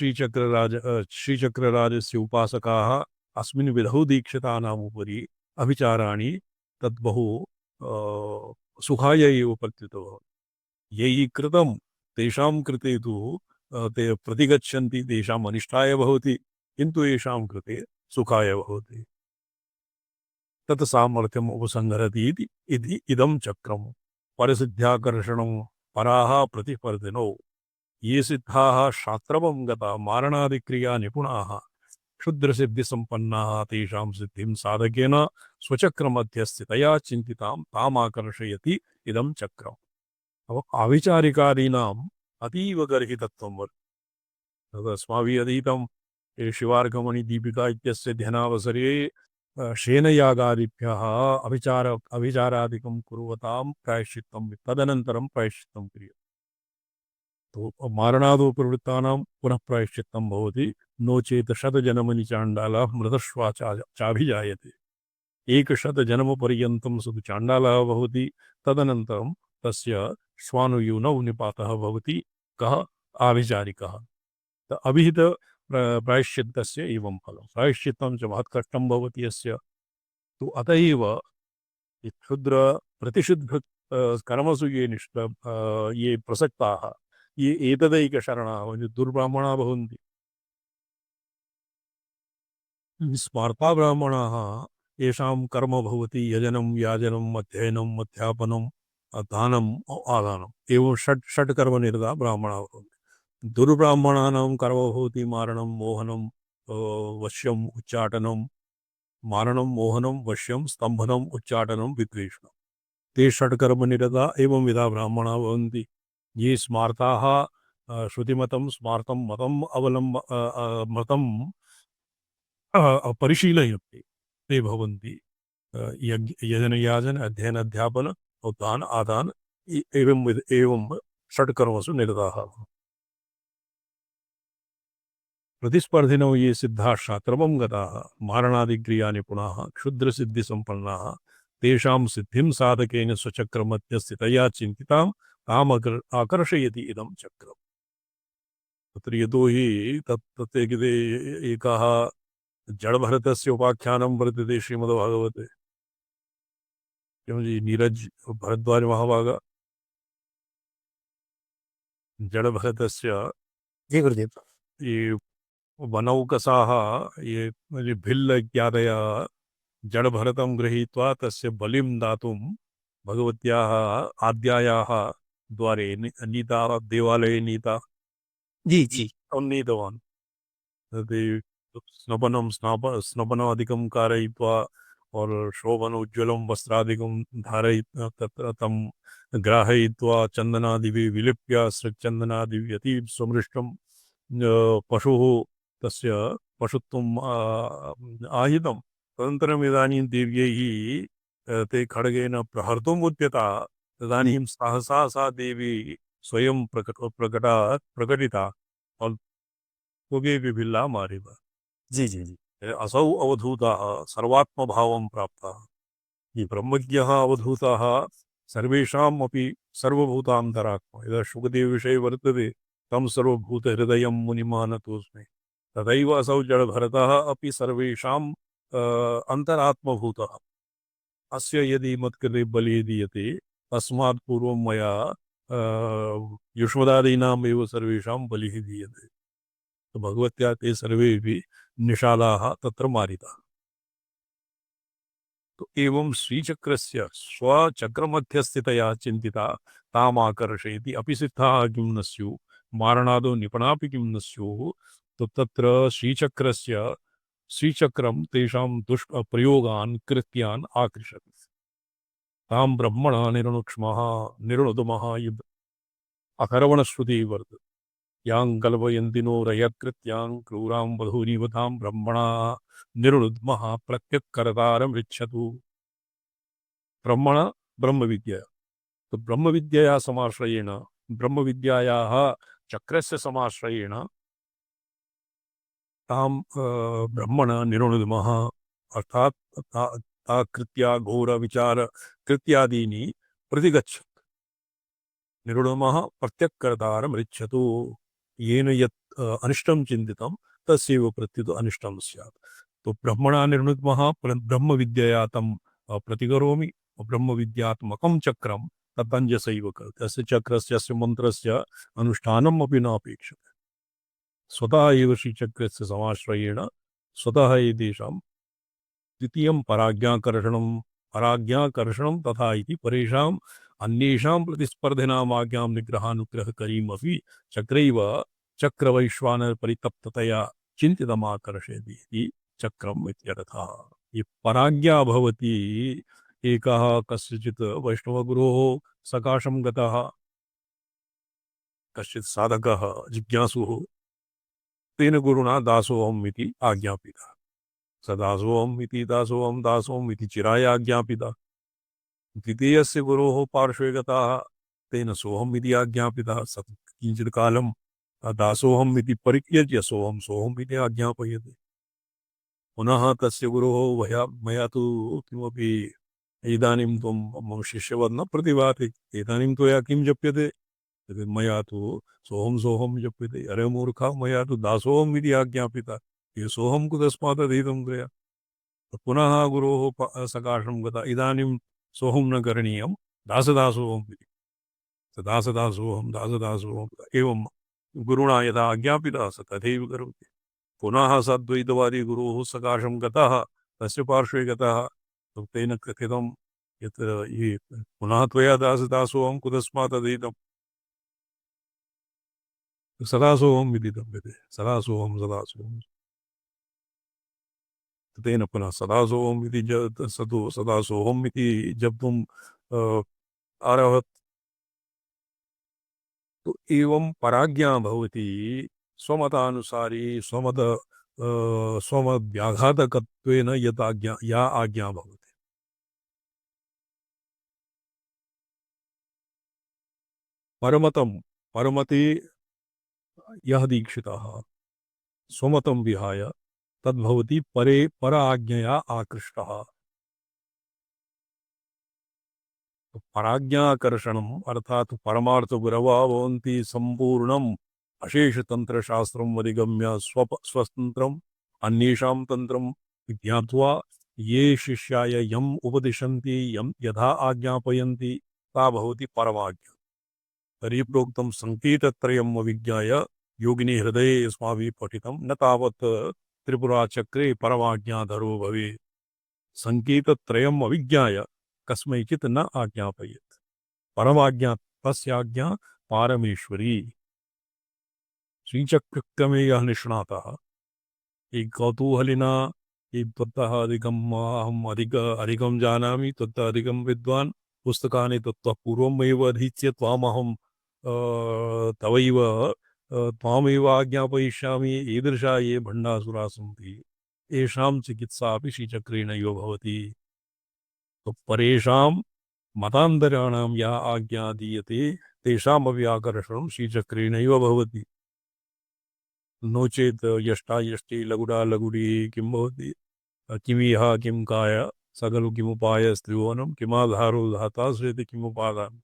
श्रीचक्रराजस्य उपासकाः अस्मिन् विधौ दीक्षितानाम् उपरि अभिचाराणि तद्बहु सुखाय एव प्रत्युतो यैः कृतं तेषां कृते तु ते प्रतिगच्छन्ति तेषाम् अनिष्टाय भवति किन्तु येषां कृते सुखाय भवति तत् सामर्थ्यम् उपसंहरति इति इदं चक्रं परसिद्ध्याकर्षणं पराः प्रतिस्पर्धिनौ ये सिद्धाः शास्त्रवं गता मारणादिक्रिया निपुणाः क्षुद्रसिद्धिसम्पन्नाः तेषां सिद्धिं साधकेन स्वचक्रमध्यस्थितया चिन्तितां तामाकर्षयति इदं चक्रम् आविचारिकादीनाम् अतीव गर्हितत्वं वर्तते तदस्माभिः अधीतं शिवार्कमणिदीपिका इत्यस्य ध्यनावसरे शेनयागादिभ्यः अभिचारादिकं कुर्वतां प्रायश्चित्तं तदनन्तरं प्रायश्चित्तं क्रियते तो मारणादौ प्रवृत्तानां पुनः प्रायश्चित्तं भवति नो चेत् शतजन्मनि चाण्डालः मृतश्वा चाभिजायते एकशतजन्मपर्यन्तं सः चाण्डालः भवति तदनन्तरं तस्य स्वानुयूनौ निपातः भवति कः आभिचारिकः अभिहित प्रायश्चित्तस्य एवं फलं प्रायश्चित्तं च महत् कष्टं भवति यस्य तु अत एव क्षुद्र प्रतिषिद्ध कर्मसु ये प्रसक्ताः ये एतदैकशरणाः दुर्ब्राह्मणाः भवन्ति स्मार्ता ब्राह्मणाः येषां कर्म भवति यजनं याजनम् अध्ययनम् अध्यापनं दानम् आदानम् एवं षट् कर्मनिरता ब्राह्मणाः भवन्ति दुर्ब्राह्मणानां कर्म भवति मारणं मोहनं वश्यम् उच्चाटनं मारणं मोहनं वश्यं स्तम्भनम् उच्चाटनं विद्वेषणं ते षट्कर्मनिरता एवं विधा ब्राह्मणाः भवन्ति ये स्मार्ताः श्रुतिमतं स्मार्तं मतम् मतं परिशीलयन्ति ते भवन्ति यजनयाजन अध्ययन अध्यापन और दान आदान एवं षट्कर्मसु निरताः प्रतिस्पर्धिनौ ये सिद्धाः शास्त्रवं गताः मारणादिक्रिया निपुणाः क्षुद्रसिद्धिसम्पन्नाः तेषां सिद्धिं साधकेन स्वचक्रमध्यस्थितया चिन्तितां ताम् आकर्षयति इदं चक्रम् तत्र यतो हि तत् एकः जड़भरतस्य उपाख्यानं वर्तते श्रीमद्भागवते क्योंकि नीरज भरद्वाज महाभागा जड़भरतस्य जी गुरुदेव ये वनौकसाः ये भिल्ल इत्यादयः जड़भरतं गृहीत्वा तस्य बलिं दातुं भगवत्याः आद्यायाः द्वारे नीता देवालये नीता जी जी नीतवान् ते स्नपनादिकं कारयित्वा और शोभन उज्ज्वलं वस्त्रादिकं धारयित्वा तत्र तं ग्राहयित्वा चन्दनादिभिः विलिप्य सृक्चन्दनादिभिः अति सुमृष्टं पशुः तस्य पशुत्वम् आहितं तदनन्तरम् इदानीं देव्यैः ते खड्गेन प्रहर्तुम् उद्यता तदानीं सहसा सा देवी स्वयं प्रकटिता और कोगे विभिल्ला मारिव जी जी जी असौ अवधूताः सर्वात्मभावं प्राप्ताः ये ब्रह्मज्ञः अवधूताः सर्वेषाम् अपि सर्वभूतान्तरात्मा यदा शुकदेवविषये वर्तते तं सर्वभूतहृदयं मुनिमानतोऽस्मि तथैव असौ जडभरतः अपि सर्वेषाम् अन्तरात्मभूतः अस्य यदि मत्कृते बलिः दीयते तस्मात् पूर्वं मया युष्मदादीनाम् एव सर्वेषां बलिः दीयते तो भगवत्या ते सर्वेपि निषादाः तत्र मारिताः तो एवं श्रीचक्रस्य स्वचक्रमध्यस्थितया चिन्तिता तामाकर्षयति अपि सिद्धाः किं न स्युः मारणादौ निपुणापि किं न स्युः तो तत्र श्रीचक्रं तेषां दुष्प्रयोगान् कृत्यान् आकृषति तां ब्रह्मणा निर्णुक्ष्मः निर्णुदमः युद्ध अकर्वणश्रुतिः वर्तते यां कल्पयन्तिनो रयकृत्यां क्रूरां वधूनिवतां ब्रह्मणा निर्णुद्मः प्रत्यक्करतारमृच्छतु ब्रह्मण ब्रह्मविद्या तो ब्रह्मविद्यया समाश्रयेण ब्रह्मविद्यायाः चक्रस्य समाश्रयेण तां ब्रह्मण निर्णुद्मः अर्थात् ता कृत्या घोरविचार कृत्यादीनि प्रतिगच्छन्ति निर्णुमः प्रत्यक्कर्तारमृच्छतु येन यत् अनिष्टं चिन्तितं तस्यैव प्रत्युत अनिष्टं स्यात् तो ब्रह्मणा निर्मितमः ब्रह्मविद्यया तं प्रतिकरोमि ब्रह्मविद्यात्मकं चक्रं ततञ्जसैव करोति। अस्य चक्रस्य अस्य मन्त्रस्य अनुष्ठानम् अपि न अपेक्षते। स्वतः एव श्रीचक्रस्य समाश्रयेण स्वतः एतेषां द्वितीयं पराज्ञाकर्षणं तथा इति परेषाम् अन्येषां प्रतिस्पर्धिनाम् आज्ञां निग्रहानुग्रहकरीमपि चक्रैव चक्रवैश्वानरपरितप्ततया चिन्तितमाकर्षयति इति चक्रम् इत्यर्थः। ये पराज्ञा भवति एकः कस्यचित् वैष्णवगुरोः सकाशं गतः कश्चित् साधकः जिज्ञासुः तेन गुरुणा दासोऽहम् इति आज्ञापितः। स दासोऽहम् इति चिराय आज्ञापितः। द्वितीयस्य गुरोः पार्श्वे गतः तेन सोऽहम् इति आज्ञापितः। स किञ्चित् कालं दासोऽहम् इति परित्यज्य सोऽहम् इति आज्ञापयति। पुनः तस्य गुरोः मया तु किमपि इदानीं त्वं मम शिष्यवत् न प्रतिभाति, इदानीं त्वया किं जप्यते? मया तु सोऽहं जप्यते। अरे मूर्खा, मया तु दासोऽहम् इति आज्ञापितः, ये सोऽहं कुतस्मात् अधीतं त्वया? पुनः गुरोः सकाशं गता, इदानीं सोऽहं न करणीयं, दासदासोऽहम् इति। दासदासोऽहम् एवं गुरुणा यथा आज्ञापितः स तथैव करोति। पुनः स द्वैतवादी गुरोः सकाशं गतः, तस्य पार्श्वे गतः, तो तेन कथितं यत् ये पुनः त्वया दासदासोऽहं कुतस्मात् अधीतं? सदासोऽहम् इति दम्यते। सदासोऽहम् तेन पुनः सदासोऽहम् इति सदासोऽहम् इति जप्तुम् आरभत। तो एवं पराज्ञा भवति स्वमतानुसारी स्वमद्व्याघातकत्वेन या आज्ञा भवति। परमति यः दीक्षितः स्वमतं विहाय तद्भवति पर आज्ञया आकृष्टः। तो पराज्ञाकर्षणम् अर्थात परमार्थ गुरवः भवन्ति संपूर्णम् अशेषतन्त्रशास्त्रम् अधिगम्य स्वतन्त्रम् अन्येषां तन्त्रम् ज्ञात्वा ये शिष्याय यम् उपदिशन्ति यम् यथा आज्ञापयन्ति सा भवति परमाज्ञा। तर्हि प्रोक्तं संकेतत्रयम् अविज्ञाय योगिनी हृदये अस्माभिः पठितं न तावत् त्रिपुराचक्रे परमाज्ञाधरो भवेत्। संकेतत्रयम् अविज्ञाय कस्मैचित् न आज्ञापयेत्। परमाज्ञा तस्याज्ञा पारमेश्वरी। श्रीचक्रक्रमे यः निष्णातः एक कौतूहलिना त्वत्तः अधिकं जानामि, त्वत्तः अधिकं विद्वान्, पुस्तकानि त्वत्तः पूर्वमेव अधीत्य त्वामेव आज्ञापयिष्यामि। ईदृशा ये भण्डासुराः सन्ति येषां चिकित्सा अपि श्रीचक्रेणैव भवति। तो परेषां मतान्तराणां या आज्ञा दीयते तेषामपि आकर्षणं श्रीचक्रेणैव भवति। नो चेत् यष्टा यष्टि लघुडा लघुडी किं भवति? किमिह किं काय सकलु किमुपायस्त्रिभुवनं किमाधारो धाता श्रेति किमुपादानम्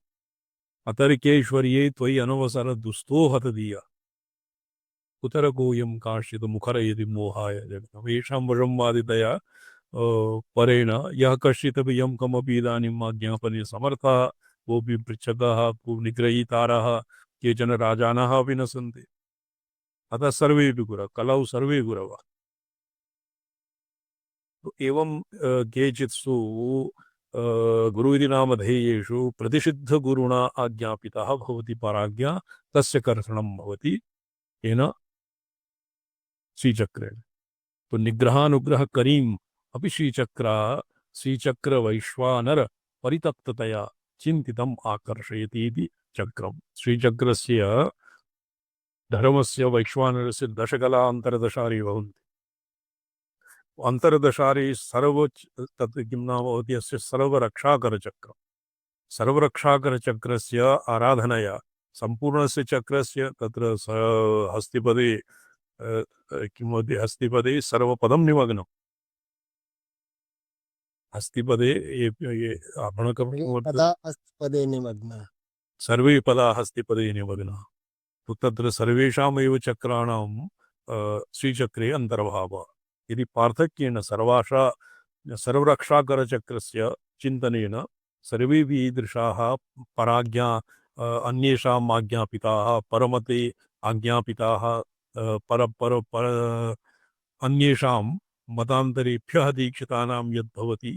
अतर्क्यैश्वर्ये त्वयि अनवसर दुस्तो हतदीया कुतरकोऽयं काश्चित् मुखरयति मोहाय जगतम्। येषां वशं वादितया परेण यः कश्चिदपि यं कमपि इदानीम् आज्ञापने समर्थः, कोऽपि पृच्छकः, को निग्रहीतारः, केचन राजानः अपि न सन्ति। अतः सर्वेपि गुरवः, कलौ सर्वे गुरवः। तो एवं केचित्सु गुरु इति नामधेयेषु प्रतिषिद्धगुरुणा आज्ञापितः भवति पराज्ञा, तस्य कर्षणं भवति येन श्रीचक्रेण। तो निग्रहानुग्रहकरीम् अपि श्रीचक्र वैश्वानर परितप्ततया चिन्तितम् आकर्षयति इति चक्रम्। श्रीचक्रस्य धर्मस्य वैश्वानरस्य दशकला अन्तर्दशारी भवन्ति। अन्तर्दशारी तत् किं नाम भवति? अस्य सर्वरक्षाकरचक्रम्। सर्वरक्षाकरचक्रस्य आराधनया सम्पूर्णस्य चक्रस्य तत्र हस्तिपदे किं वदति? हस्तिपदे सर्वपदं निमग्नम्। हस्तिपदे ये पदे निमग्नः। सर्वे पदा हस्तिपदे निमग्नः। तो तत्र सर्वेषामेव चक्राणां श्रीचक्रे अन्तर्भावः। यदि पार्थक्येन सर्वरक्षाकरचक्रस्य चिन्तनेन सर्वेऽपि ईदृशाः पराज्ञा अन्येषाम् आज्ञापिताः परमते आज्ञापिताः पर पर पर अन्येषां मतान्तरेभ्यः दीक्षितानां यद्भवति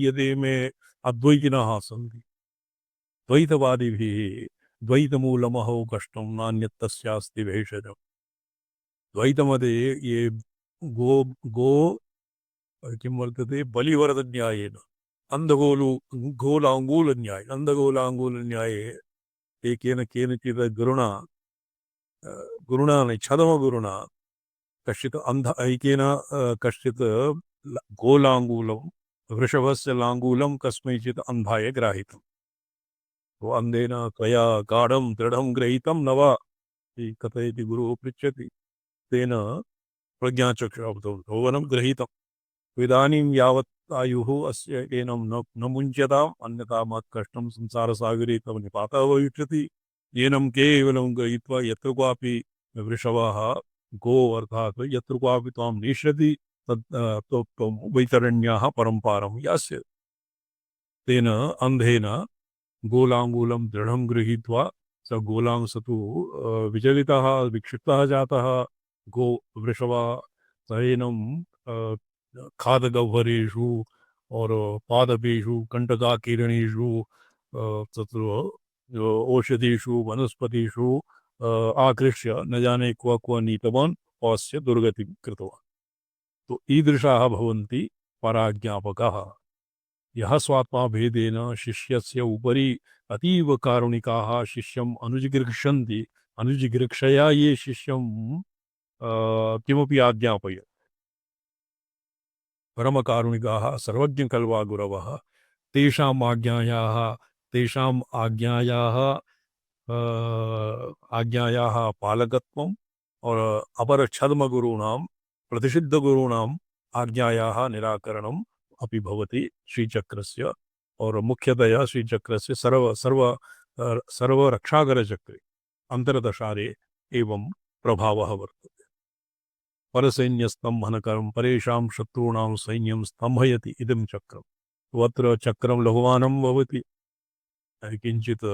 यदेमे अद्वैतिनः सन्ति द्वैतवादिभिः द्वैतमूलमहो कष्टं नान्यत् तस्यास्ति भेषजम् द्वैतमते ये गो गो किं वर्तते बलिवरदन्यायेन अन्धगोलाङ्गूलन्याये ते केनचित् गुरुणा छदमगुरुणा कश्चित् ऐकेन कश्चित् गोलाङ्गूलं वृषभस्य लाङ्गूलं कस्मैचित् अन्धाय ग्राहितं तो अन्धेन त्वया गाढं दृढं गृहीतं न वा इति कथयति गुरुः पृच्छति तेन प्रज्ञाचक्षुर्भुवनं गृहीतं इदानीं यावत् आयुः अस्य एनं न मुञ्च्यताम् अन्यथा मत्कष्टं संसारसागरे तव निपातः भविष्यति एनं केवलं गृहीत्वा यत्र क्वापि वृषभः गो अर्थात् यत्र क्वापि त्वां नेष्यति त्वं वैतरण्याः परम्पारं यास्यति तेन अन्धेन गोलाङ्गूलं दृढं गृहीत्वा स गोलांस तु विचलितः विक्षिप्तः जातः गो वृषभः सैनं खादगह्वरेषु और पादपेषु कण्टकाकीर्णेषु तत्र औषधीषु वनस्पतिषु आकृष्य न जाने क्व नीतवान् अस्य दुर्गतिं कृतवान् तो ईदृशाः भवन्ति पराज्ञापकाः यः स्वात्मा भेदेन शिष्यस्य उपरि अतीव कारुणिकाः शिष्यम् अनुजिगृक्षन्ति अनुजिगृक्षया ये शिष्यं किमपि आज्ञापयत् परमकारुणिकाः सर्वज्ञकल्वा गुरवः तेषाम् आज्ञायाः पालकत्वम् और अपरछद्मगुरूणां प्रतिषिद्धगुरूणाम् आज्ञायाः निराकरणम् अपि भवति श्रीचक्रस्य और मुख्यतया श्रीचक्रस्य सर्वरक्षाकरचक्रे अन्तर्दशारे एवं प्रभावः वर्तते परसैन्यस्तम्भनकरं परेषां शत्रूणां सैन्यं स्तम्भयति इदं चक्रम् अत्र चक्रं लघुवानं भवति किञ्चित्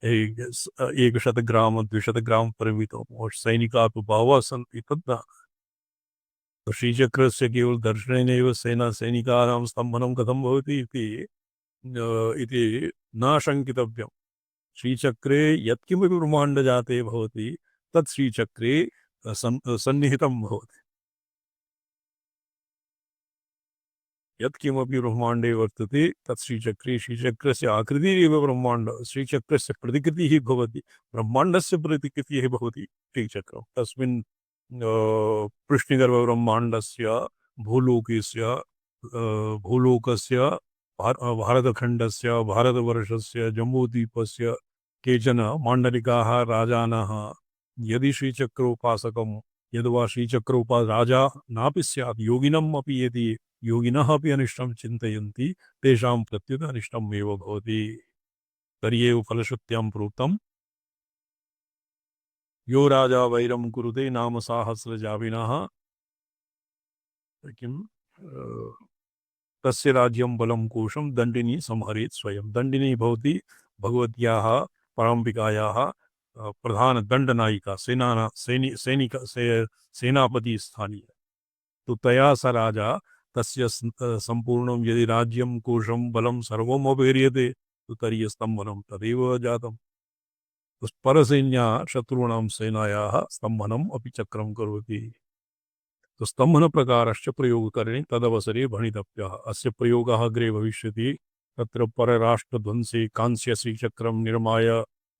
100 ग्राम 200 ग्राम परिमितं सैनिकाः बहवः सन्ति तद् श्रीचक्रस्य केवल दर्शनेनैव सैनिकानां स्तम्भनं कथं भवति इति न शङ्कितव्यं श्रीचक्रे यत्किमपि ब्रह्माण्डजाते भवति तत् श्रीचक्रे सन्निहितं भवति यत्किमपि ब्रह्माण्डे वर्तते तत् श्रीचक्रे श्रीचक्रस्य आकृतिरेव ब्रह्माण्ड श्रीचक्रस्य प्रतिकृतिः भवति ब्रह्माण्डस्य प्रतिकृतिः भवति श्रीचक्रं तस्मिन् पृष्ठगर्भब्रह्माण्डस्य भूलोकस्य भारतखण्डस्य भारतवर्षस्य जम्बूद्वीपस्य केचन माण्डलिकाः राजानः यदि श्रीचक्रोपासकं यद्वा श्रीचक्रोपा राजा नापि स्यात् योगिनम् अपि यदि योगिनः अपि अनिष्टं चिन्तयन्ति तेषां प्रत्युत अनिष्टम् एव भवति तर्ह्येव फलश्रुत्यां प्रोक्तं यो राजा वैरं कुरुते नाम साहस्रजाविनः किं तस्य राज्यं बलं कोशं दण्डिनी संहरेत् स्वयं दण्डिनी भवति भगवत्याः पराम्बिकायाः प्रधान दण्डनायिका सेनापति स्थानीय तो तया स राजा तस्य संपूर्णं यदि राज्यं कोशं बलं सर्वम् अपहर्यते तो तर्हि स्तम्भनं तदेव जातम् परसैन्या शत्रूणां सेनायाः स्तम्भनम् अपि चक्रं करोति तो स्तम्भनप्रकारश्च प्रयोगकरणे तदवसरे भणितव्यः अस्य प्रयोगः अग्रे भविष्यति तत्र परराष्ट्रध्वंसे कांस्यश्रीचक्रं निर्माय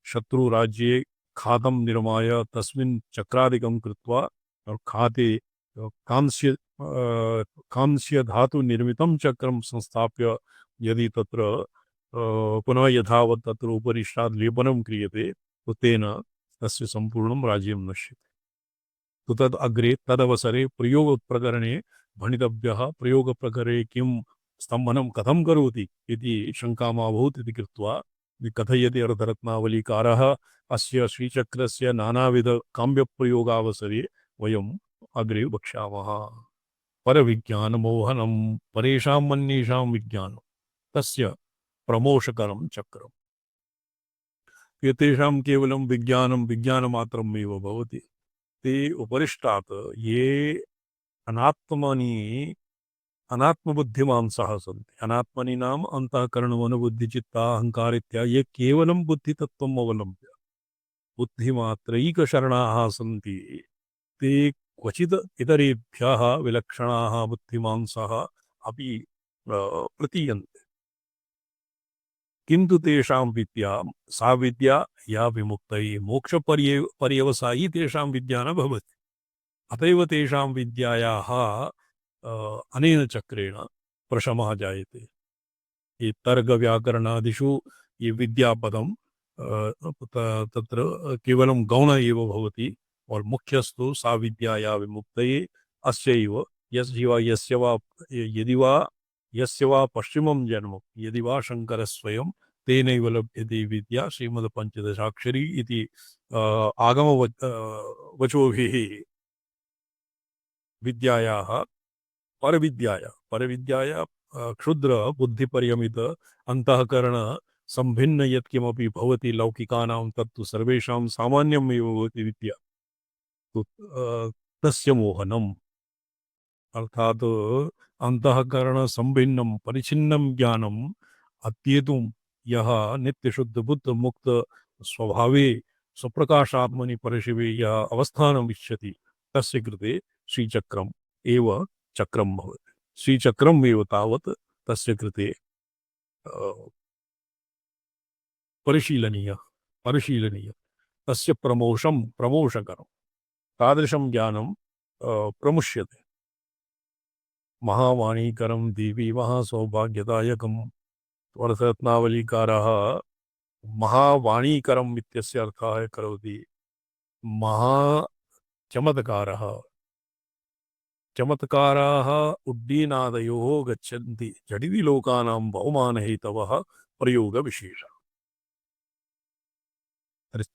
शत्रुराज्ये खातं निर्माय तस्मिन् चक्रादिकं कृत्वा और खाते कांस्य धातु निर्मितं चक्रं संस्थाप्य यदि तत्र पुनः यथावत् तत्र उपरिष्टात् लेपनं क्रियते तो तेन तस्य सम्पूर्णं राज्यं नश्यते तो तद् अग्रे तदवसरे प्रयोगप्रकरणे भणितव्यः प्रयोगप्रकरे किं स्तम्भनं कथं करोति इति शङ्कामाभूत् इति कृत्वा कथयति अर्थरत्नावलीकारः अस्य श्रीचक्रस्य नानाविध काम्यप्रयोगावसरे वयम् अग्रे वक्ष्यामः। परविज्ञानमोहनं परेषां मन्येषां विज्ञानं तस्य प्रमोषकरं चक्रम्। एतेषां केवलं विज्ञानं विज्ञानमात्रमेव भवति। ते उपरिष्टात् ये अनात्मनि अनात्मबुद्धिमांसः सन्ति। अनात्मनि नाम अन्तःकरणमनोबुद्धिचित्ता अहङ्कार इत्यादि ये केवलं बुद्धितत्त्वम् अवलम्ब्य बुद्धिमात्रैकशरणाः सन्ति। ते क्वचित् इतरेभ्यः विलक्षणाः बुद्धिमांसः अपि प्रतीयन्ते। किन्तु तेषां विद्या सा विद्या या विमुक्तये मोक्षपर्यवसायी तेषां विद्या न भवति। अत एव तेषां विद्यायाः अनेन चक्रेण प्रशमः जायते। ये तर्कव्याकरणादिषु ये विद्यापदं तत्र केवलं गौण एव भवति और मुख्यस्तु सा विद्या या विमुक्तये अस्यैव यस्य वा पश्चिमं जन्म यदि वा शङ्करस्वयं तेनैव लभ्यते विद्या श्रीमद्पञ्चदशाक्षरी इति आगमवचोभिः विद्यायाः परविद्याया क्षुद्र बुद्धिपर्यमित अंतःकरण संभिन्न यत्किमपि भवति लौकिकानां तत्तु सर्वेषां सामान्यमेव भवति विद्या। तो तस्य मोहनम् अर्थात् अंतःकरण संभिन्नं परिचिन्नं ज्ञानम् अत्येतुं यः नित्यशुद्ध बुद्ध मुक्त स्वभावे स्वप्रकाशात्मनि परशिवे यः अवस्थानम् इच्छति तस्य कृते श्रीचक्रम् एव चक्रं भवति। श्रीचक्रम् एव तावत् तस्य कृते परिशीलनीय तस्य प्रमोषकरं तादृशं ज्ञानं प्रमुष्यते। महावाणीकरं देवी महासौभाग्यदायकं वरदरत्नावलीकारः महावाणीकरम् इत्यस्य अर्थः करोति चमत्काराः उड्डीनादयोः गच्छन्ति झटिति लोकानां बहुमानहेतवः प्रयोगविशेषः।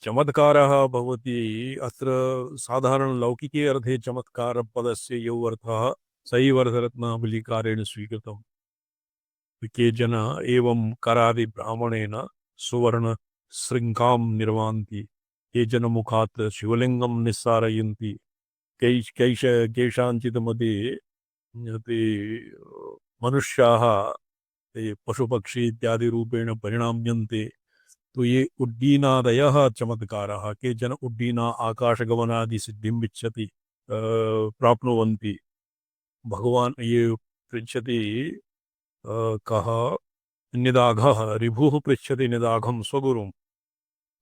चमत्कारः भवति अत्र साधारण लौकिके अर्थे चमत्कार पदस्य यो अर्थः सैव वरदरत्नावलीकारेण स्वीकृतम्। केचन एवं करादि ब्राह्मणेन सुवर्ण शृङ्गां निर्वान्ति केचन मुखात् शिवलिङ्गं निस्सारयन्ति केषाञ्चित् मध्ये ते मनुष्याः ते पशुपक्षी इत्यादि रूपेण परिणाम्यन्ते। तो ये उड्डीनादयः चमत्काराः केचन उड्डीना आकाशगमनादि सिद्धिम् इच्छति प्राप्नुवन्ति। भगवान् ये पृच्छति कः निदाघः रिभुः पृच्छति निदाघं स्वगुरुं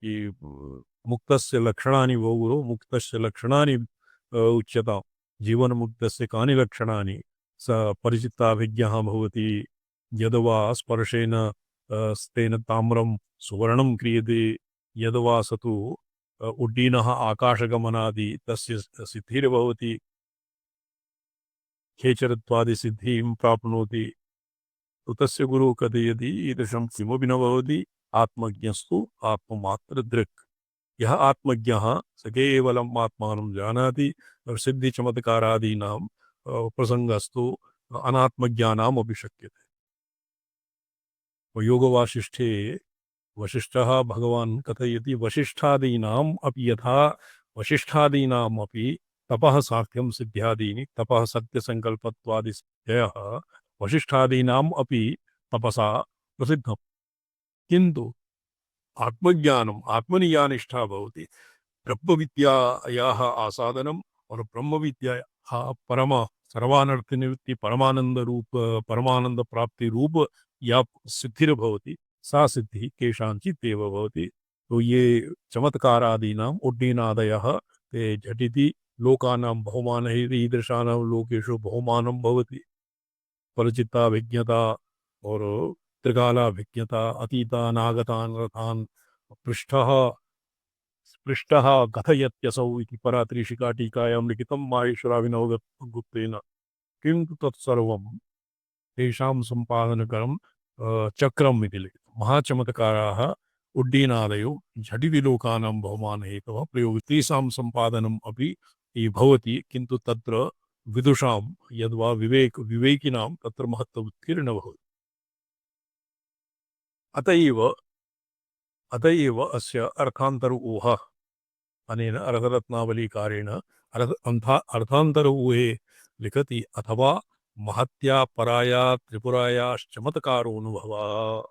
ये मुक्तस्य लक्षणानि वो गुरु मुक्तस्य लक्षणानि उच्यतां जीवनमुक्तस्य कानि लक्षणानि स परिचित्ताभिज्ञः भवति यद्वा स्पर्शेन स्तेन ताम्रं सुवर्णं क्रियते यद्वा स तु उड्डीनः आकाशगमनादि तस्य सिद्धिर्भवति खेचरत्वादिसिद्धिं प्राप्नोति। तो तस्य गुरुः कथयति ईदृशं किमपि न भवति आत्मज्ञस्तु आत्ममात्रदृक्। यः आत्मज्ञः स केवलम् आत्मानं जानाति और सिद्धिचमत्कारादीनां प्रसङ्गस्तु अनात्मज्ञानाम् अपि शक्यते। योगवासिष्ठे वसिष्ठः भगवान् कथयति वसिष्ठादीनाम् अपि यथा वसिष्ठादीनाम् अपि तपः सार्थ्यं सिद्ध्यादीनि तपः सत्यसङ्कल्पत्वादि सिद्धयः वसिष्ठादीनाम् अपि तपसा प्रसिद्धम्। किन्तु आत्मज्ञानम् आत्मनि या निष्ठा भवति ब्रह्मविद्यायाः आसादनम् और ब्रह्मविद्यायाः परम सर्वानर्थनिवृत्ति परमानंद प्राप्ति रूप या सिद्धिर्भवति सा सिद्धिः केषाञ्चित् एव भवति। तो ये चमत्कारादीनाम् उड्डीनादयः ते झटिति लोकानां बहुमानः ईदृशानां लोकेषु बहुमानं भवति। परिचित्ताभिज्ञता और त्रिकालाभिज्ञता अतीतानागतान् रथान् पृष्ठः कथयत्यसौ इति परात्रिशिका टीकायां लिखितं माहेश्वराभिनवगुप्तेन। किन्तु तत्सर्वं तेषां सम्पादनकरं चक्रम् इति लिखितं। महाचमत्काराः उड्डीनादयो झटिति लोकानां बहुमानहेतवः प्रयोगः तेषां सम्पादनम् अपि भवति। किन्तु तत्र विदुषां यद्वा विवेकिनां तत्र महत्त्वबुद्धिर्न भवति। अत एव अस्य अर्थान्तर ऊहः अनेन अर्थरत्नावलीकारेण अर्थान्तर ऊहे लिखति अथवा महत्या पराया त्रिपुरायाश्चमत्कारोऽनुभवः।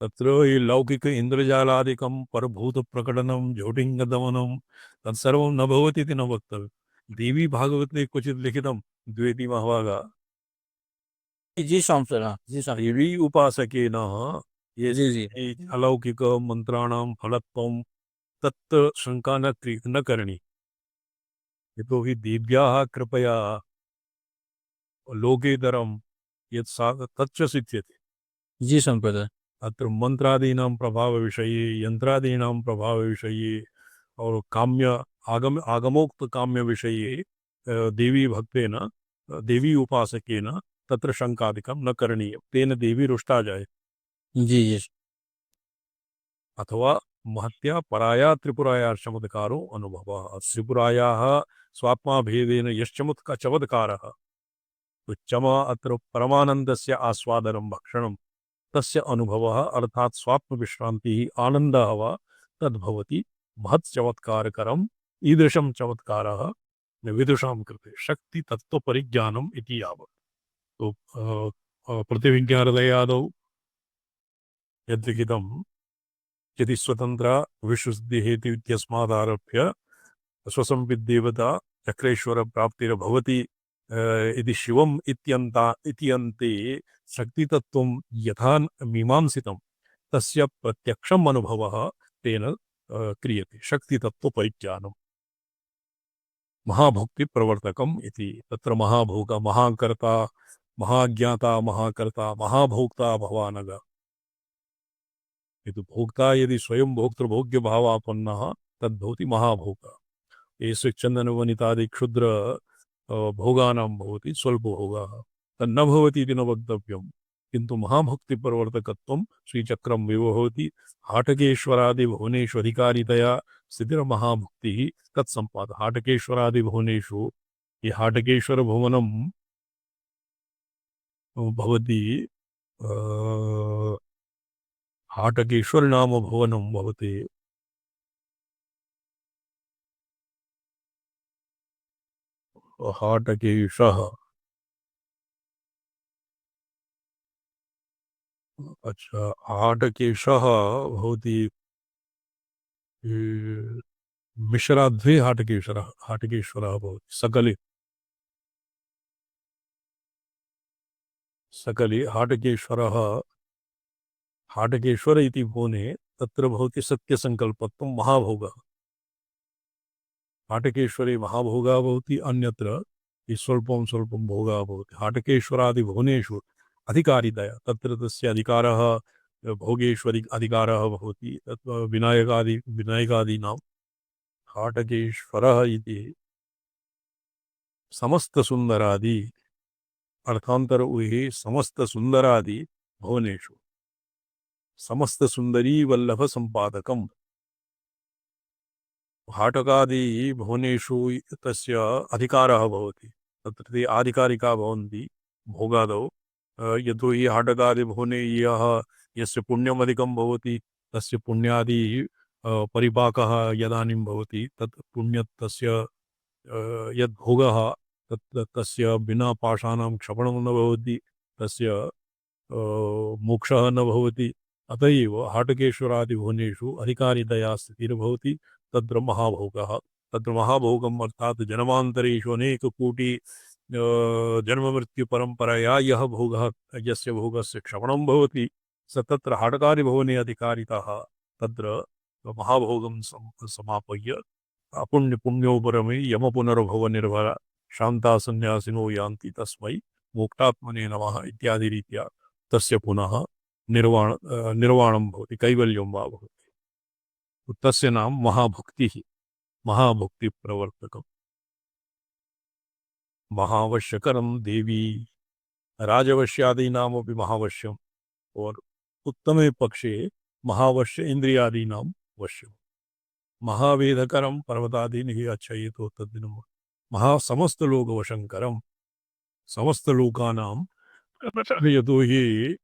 तत्र हि लौकिक इन्द्रजालादिकं परभूतप्रकटनं ज्योतिङ्गदमनं तत्सर्वं न भवति इति न वक्तव्यं। देवी भागवते क्वचित् लिखितं द्वेति महाभागा जी स्वामी चरण जी स्वामी देवी उपासकेन ये जी जी अलौकिक मंत्राणां फलत्वं तत् शंका न करणी। यतोहि देव्याः कृपया लोकेतरं यत् तच्च सिद्ध्यति। जी संप्रदाय अत्र मंत्रादीनां प्रभावविषये यंत्रादीनां प्रभावविषये और आगमोक्त काम्य विषये देवी भक्तेन देवी उपासकेन तत्र शंकादिकं न करणीयं, तेन देवी रुष्टा जाए। जी जी अथवा महत्या पराया त्रिपुराया चमत्कारो अनुभवः। त्रिपुरायाः स्वात्मा भेदेन चमत्कारः तो चम अत्र परमानन्दस्य आस्वादनं भक्षणं तस्य अनुभवः अर्थात् स्वात्म विश्रान्तिः आनन्दः वा तद्भवति महत् चमत्कारकरम्। ईदृशं चमत्कारः विदुषां कृते शक्ति तत्व परिज्ञानम् इति यावत्। तो प्रतिविज्ञानदयादौ यद्लिखितं यदि स्वतन्त्रा विश्वसिद्धिहेतु इत्यस्मादारभ्य स्वसंविद्देवता चक्रेश्वर प्राप्तिर्भवति इति शिवम् इत्यन्ते शक्तितत्त्वं यथा मीमांसितं तस्य प्रत्यक्षम् अनुभवः तेन क्रियते शक्तितत्त्वपरिज्ञानम् महाभोक्तिप्रवर्तकम् इति। तत्र महाभोग महाकर्ता महाज्ञाता महाकर्ता महाभोक्ता भवानग। यदि भोक्ता यदि स्वयं भोक्तृभोग्य भावापन्नः तद्भवति महाभोग। ये चन्दनवनितादि क्षुद्र भोगानां भवति स्वल्पभोगाः तन्न भवति इति न वक्तव्यं। किन्तु महाभक्तिप्रवर्तकत्वं श्रीचक्रं विवहति। हाटकेश्वरादि भुवनेषु अधिकारितया स्थितिर्महाभुक्तिः तत्सम्पाद। हाटकेश्वरादि भुवनेषु ये हाटकेश्वर भुवनं भवति हाटकेश्वर नाम भुवनं भवति। हाटकेशः अच्छा हाटकेशः भवति मिश्राद्वे हाटकेश्वरः भवति सकले हाटकेश्वरः हाटकेश्वर इति भुवने तत्र भवति सत्यसङ्कल्पत्वं महाभोगः। हाटकेश्वरे महाभोगः भवति अन्यत्र स्वल्पं स्वल्पं भोगः भवति। हाटकेश्वरादि भुवनेषु अधिकारितया तत्र तस्य अधिकारः भोगेश्वरी अधिकारः भवति। तत् विनायकादीनां हाटकेश्वरः इति समस्तसुन्दरादि अर्थान्तर ऊहे समस्तसुन्दरादि भुवनेषु समस्तसुन्दरी वल्लभ संपादकम्। हाटकादि भुवनेषु तस्य अधिकारः भवति। तत्र ते आधिकारिका भवन्ति भोगादौ। यतोहि हाटकादि भुवने यस्य पुण्यम् अधिकं भवति तस्य पुण्यादि परिपाकः यदानीं भवति तत् पुण्यस्य यद् भोगः तस्य बिना पाशानां क्षपणं न भवति, तस्य मोक्षः न भवति। अत एव हाटकेश्वरादि भुवनेषु अधिकारितया स्थितिर्भवति तत्र महाभोगः। तत्र महाभोगम् अर्थात् जन्मान्तरेषु अनेककोटि जन्ममृत्युपरम्परया यः भोगः यस्य भोगस्य क्षपणं भवति स तत्र हाटकादिभुवने अधिकारितः तत्र महाभोगं समापय्य पुण्योपरमे यमपुनर्भवनिर्भर शान्ता सन्यासिनो यान्ति तस्मै मोक्षात्मने नमः इत्यादि रीत्या तस्य पुनः निर्वाणं भवति, कैवल्यं वा भवति। तस्य नाम महाभुक्तिः महाभुक्तिप्रवर्तकम्। महावश्यकरं देवी राजवश्यादीनामपि महावश्यम् और उत्तमे पक्षे महावश्य इंद्रियादीनां वश्यम्। महावेदकरं पर्वतादीनिः अच्छयेतो तद्दिनम् समस्तलोकवशङ्करं समस्तलोकानां यतो हि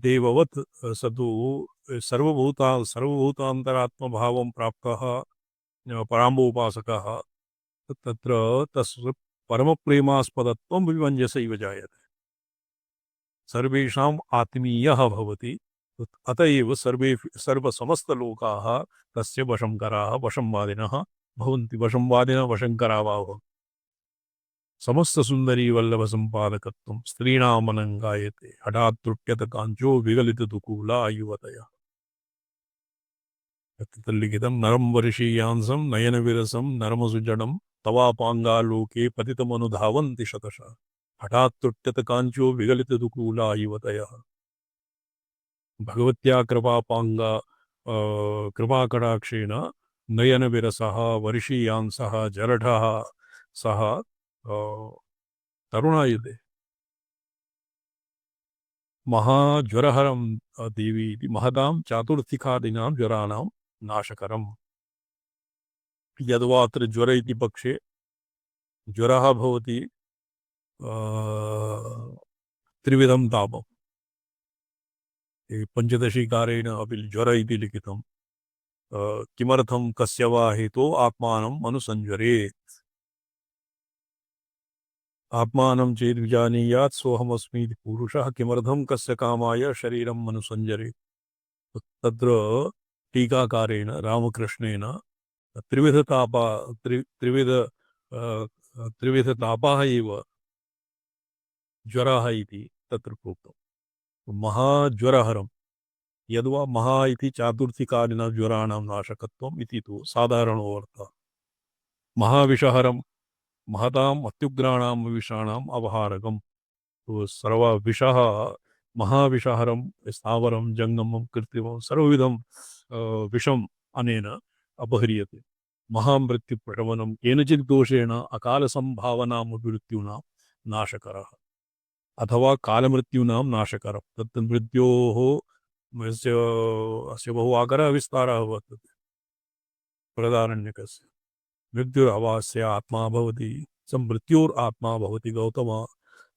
देववत् स तु सर्वभूतान्तरात्मभावं प्राप्तः पराम्बोपासकः तत्र तस्य परमप्रेमास्पदत्वं विमञ्जसैव जायते सर्वेषाम् आत्मीयः भवति अत एव सर्वसमस्तलोकाः तस्य वशङ्कराः वशंवादिनः भवन्ति वशंवादिनः वशङ्करा वा भवन्ति समस्तसुन्दरी वल्लभसम्पादकत्वं स्त्रीणामनङ्गायते हठात् तृट्यत काञ्चो विगलितदुकूला युवतयः लिखितं नरं वर्षीयांसं नयनविरसं नरमसुजडं तवापाङ्गालोके पतितमनुधावन्ति शतशः हठात् तृट्यत काञ्चो विगलितदुकूला युवतयः भगवत्या कृपाकटाक्षेण नयनविरसः वर्षीयांसः जलढः सः तरुणायुधे महाज्वरहरं देवी इति महतां चातुर्थिकादीनां ज्वराणां नाशकरम् यद्वा अत्र ज्वर इति पक्षे ज्वरः भवति त्रिविधं तापम् पञ्चदशीकारेण अपि ज्वर इति लिखितं किमर्थं कस्य वा हेतो आत्मानम् अनुसञ्ज्वरेत् आत्मानं चेत् विजानीयात् सोऽहमस्मीति पुरुषः किमर्थं कस्य कामाय शरीरम् अनुसञ्जरेत् तत्र टीकाकारेण रामकृष्णेन त्रिविधतापाः एव ज्वराः इति तत्र प्रोक्तम् महाज्वरहरं यद्वा महा इति चातुर्थिकादिना ज्वराणां नाशकत्वम् इति तु साधारणो अर्थः महाविषहरं महताम् अत्युग्राणां विषाणाम् अपहारकम् तो सर्वविषः महाविषहरं स्थावरं जङ्गमं कृत्रिमं सर्वविधं विषम् अनेन अपह्रियते महामृत्युप्रशमनं केनचित् दोषेण अकालसम्भावनामपि नाशकरः अथवा कालमृत्यूनां नाशकरः तत् मृत्योः अस्य बहु आकरः विस्तारः वर्तते बृहदारण्यकस्य मृत्युरवास्य आत्मा भवति स मृत्योरात्मा भवति गौतम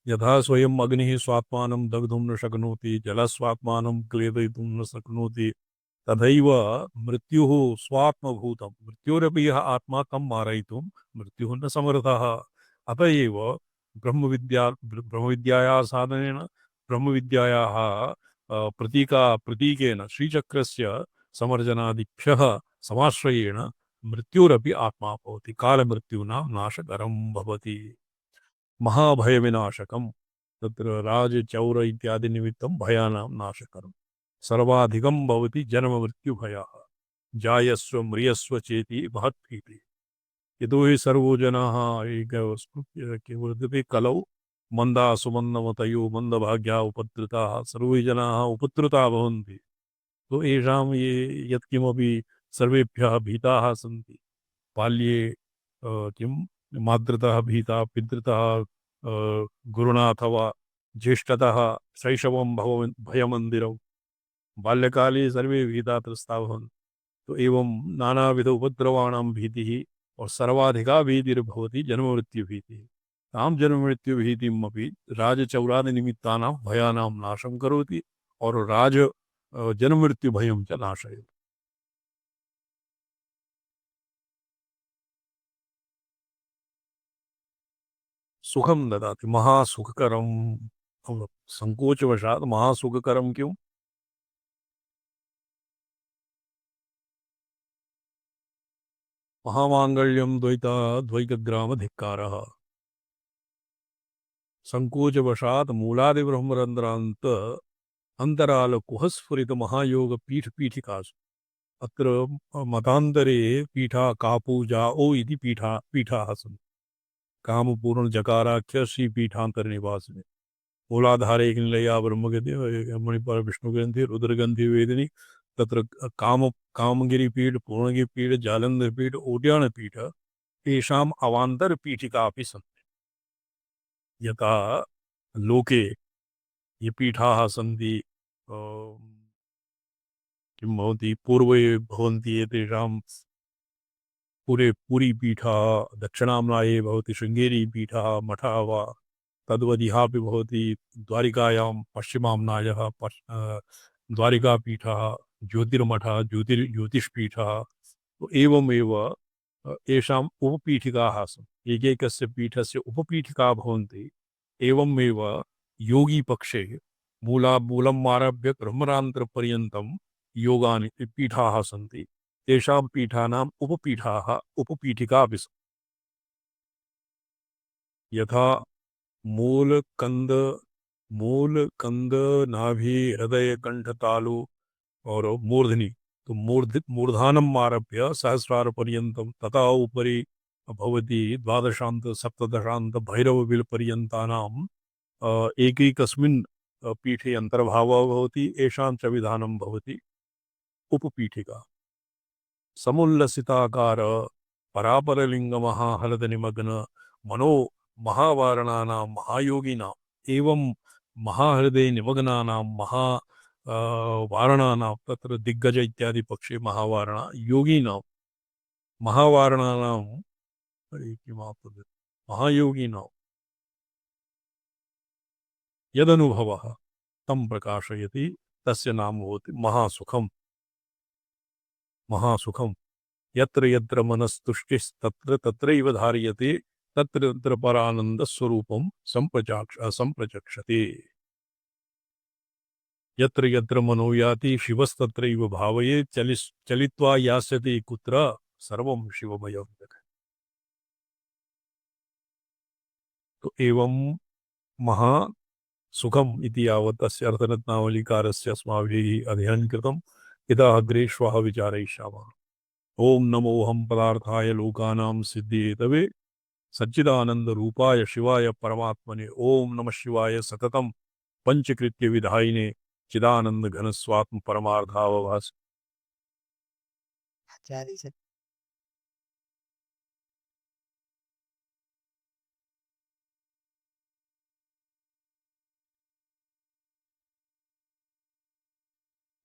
यथा स्वयम् अग्निः स्वात्मानं दग्धुं न शक्नोति जलस्वात्मानं क्लेदयितुं न शक्नोति तथैव मृत्युः स्वात्मभूतं मृत्योरपि यः आत्मा तं मारयितुं मृत्युः न समर्थः अत एव ब्रह्मविद्यायाः साधनेन ब्रह्मविद्यायाः प्रतीकेन श्रीचक्रस्य समर्जनादिभ्यः समाश्रयेण मृत्युरपि आत्मा भवति कालमृत्यूनां नाशकरं भवति महाभयविनाशकं तत्र राजचौर इत्यादि निमित्तं भयानां नाशकरं सर्वाधिकं भवति जन्ममृत्युभयः जायस्व म्रियस्व चेति महत्प्रीतिः यतो हि सर्वो जनाः वर्तते कलौ मन्दा सुमन्दमतयो मन्दभाग्या उपद्रुताः सर्वे जनाः उपद्रुता भवन्ति तो येषां ये यत्किमपि सर्वेभ्यः भीताः सन्ति बाल्ये किं मातृतः भीता पितृतः गुरुणा अथवा ज्येष्ठतः शैशवं भयमन्दिरौ बाल्यकाले सर्वे भीता त्रस्ता भवन्ति तो एवं नानाविध उपद्रवाणां भीतिः और सर्वाधिका भीतिर्भवति जन्ममृत्युभीतिः तां जन्ममृत्युभीतिम् अपि राजचौरादिनिमित्तानां भयानां नाशं करोति और जन्ममृत्युभयं च नाशयति सुखं ददाति महासुखकरं संकोचवशात् महासुखकरं क्यों महामांगल्यं द्वैतग्रामधिक्कारः संकोचवशात् मूलादिब्रह्मरन्ध्रान्त अंतराल कुहस्फुरित महायोग पीठिकासु अत्र मतान्तरे पीठा कापूजाओ इति पीठाः सन्ति कामपूर्ण जकाराख्य श्रीपीठान्तरनिवासिने मूलाधारे निलया ब्रह्मगति मणिपाल विष्णुग्रंथि रुद्रग्रंथि वेदिनी तत्र कामगिरिपीठ पूर्णगिरिपीठ जालंधरपीठ ओड्यानपीठ तेषाम् अवान्तरपीठिका अपि सन्ति यथा लोके ये पीठाः सन्ति किं भवति पूर्वे भवन्ति एतेषां पूरे पूरी पीठः दक्षिणाम्नाये भवति शृङ्गेरी पीठः मठः वा तद्वदिहापि भवति द्वारिकायां पश्चिमाम्नायः द्वारिकापीठः ज्योतिर्मठः ज्योतिष्पीठः तो एवमेव येषाम् उपपीठिकाः सन्ति एकैकस्य पीठस्य उपपीठिका भवन्ति एवमेव योगीपक्षे मूलम् आरभ्य ब्रह्मरान्त्रपर्यन्तं योगानि पीठाः सन्ति तेषां पीठानाम् उपपीठाः उपपीठिका अपि सन्ति यथा मूल कंद नाभि हृदय कंठ तालु और मूर्धनि तो मूर्धानम् आरभ्य सहस्रार पर्यन्तं तथा उपरि भवति द्वादशान्त सप्तदशान्त भैरवबिल पर्यन्तानां एकैकस्मिन् पीठे अन्तर्भावः भवति येषां च विधानं भवति उपपीठिका समुल्लसिताकार परापरलिङ्गमहाहृदनिमग्न मनो महावारणानां महायोगिनाम् एवं महाहृदय निमग्नानां वारणानां तत्र दिग्गज इत्यादि पक्षे महावारणा योगिनां महावारणानां महायोगिनां यदनुभवः तं प्रकाशयति तस्य नाम भवति महासुखम् यत्र यत्र मनस्तुष्टिस्तत्र तत्रैव धार्यते तत्र तत्र परानन्दस्वरूपं सम्प्रचक्षते यत्र यत्र मनो याति शिवस्तत्रैव भावये चलित्वा यास्यते कुत्र सर्वं शिवमयं जगत्। तो एवं महासुखम् इति यावत् अस्य अर्थरत्नावलीकारस्य अस्माभिः अध्ययनं कृतम् इतः अग्रे श्वः विचारयिष्यामः। ओम नमोऽहं पदार्थाय लोकानां सिद्धिहेतवे सच्चिदानंद रूपाय शिवाय परमात्मने ओम नमः शिवाय सततं पंचकृत्य विधायिने चिदानंद घन स्वात्म परमार्थावभास आचार्य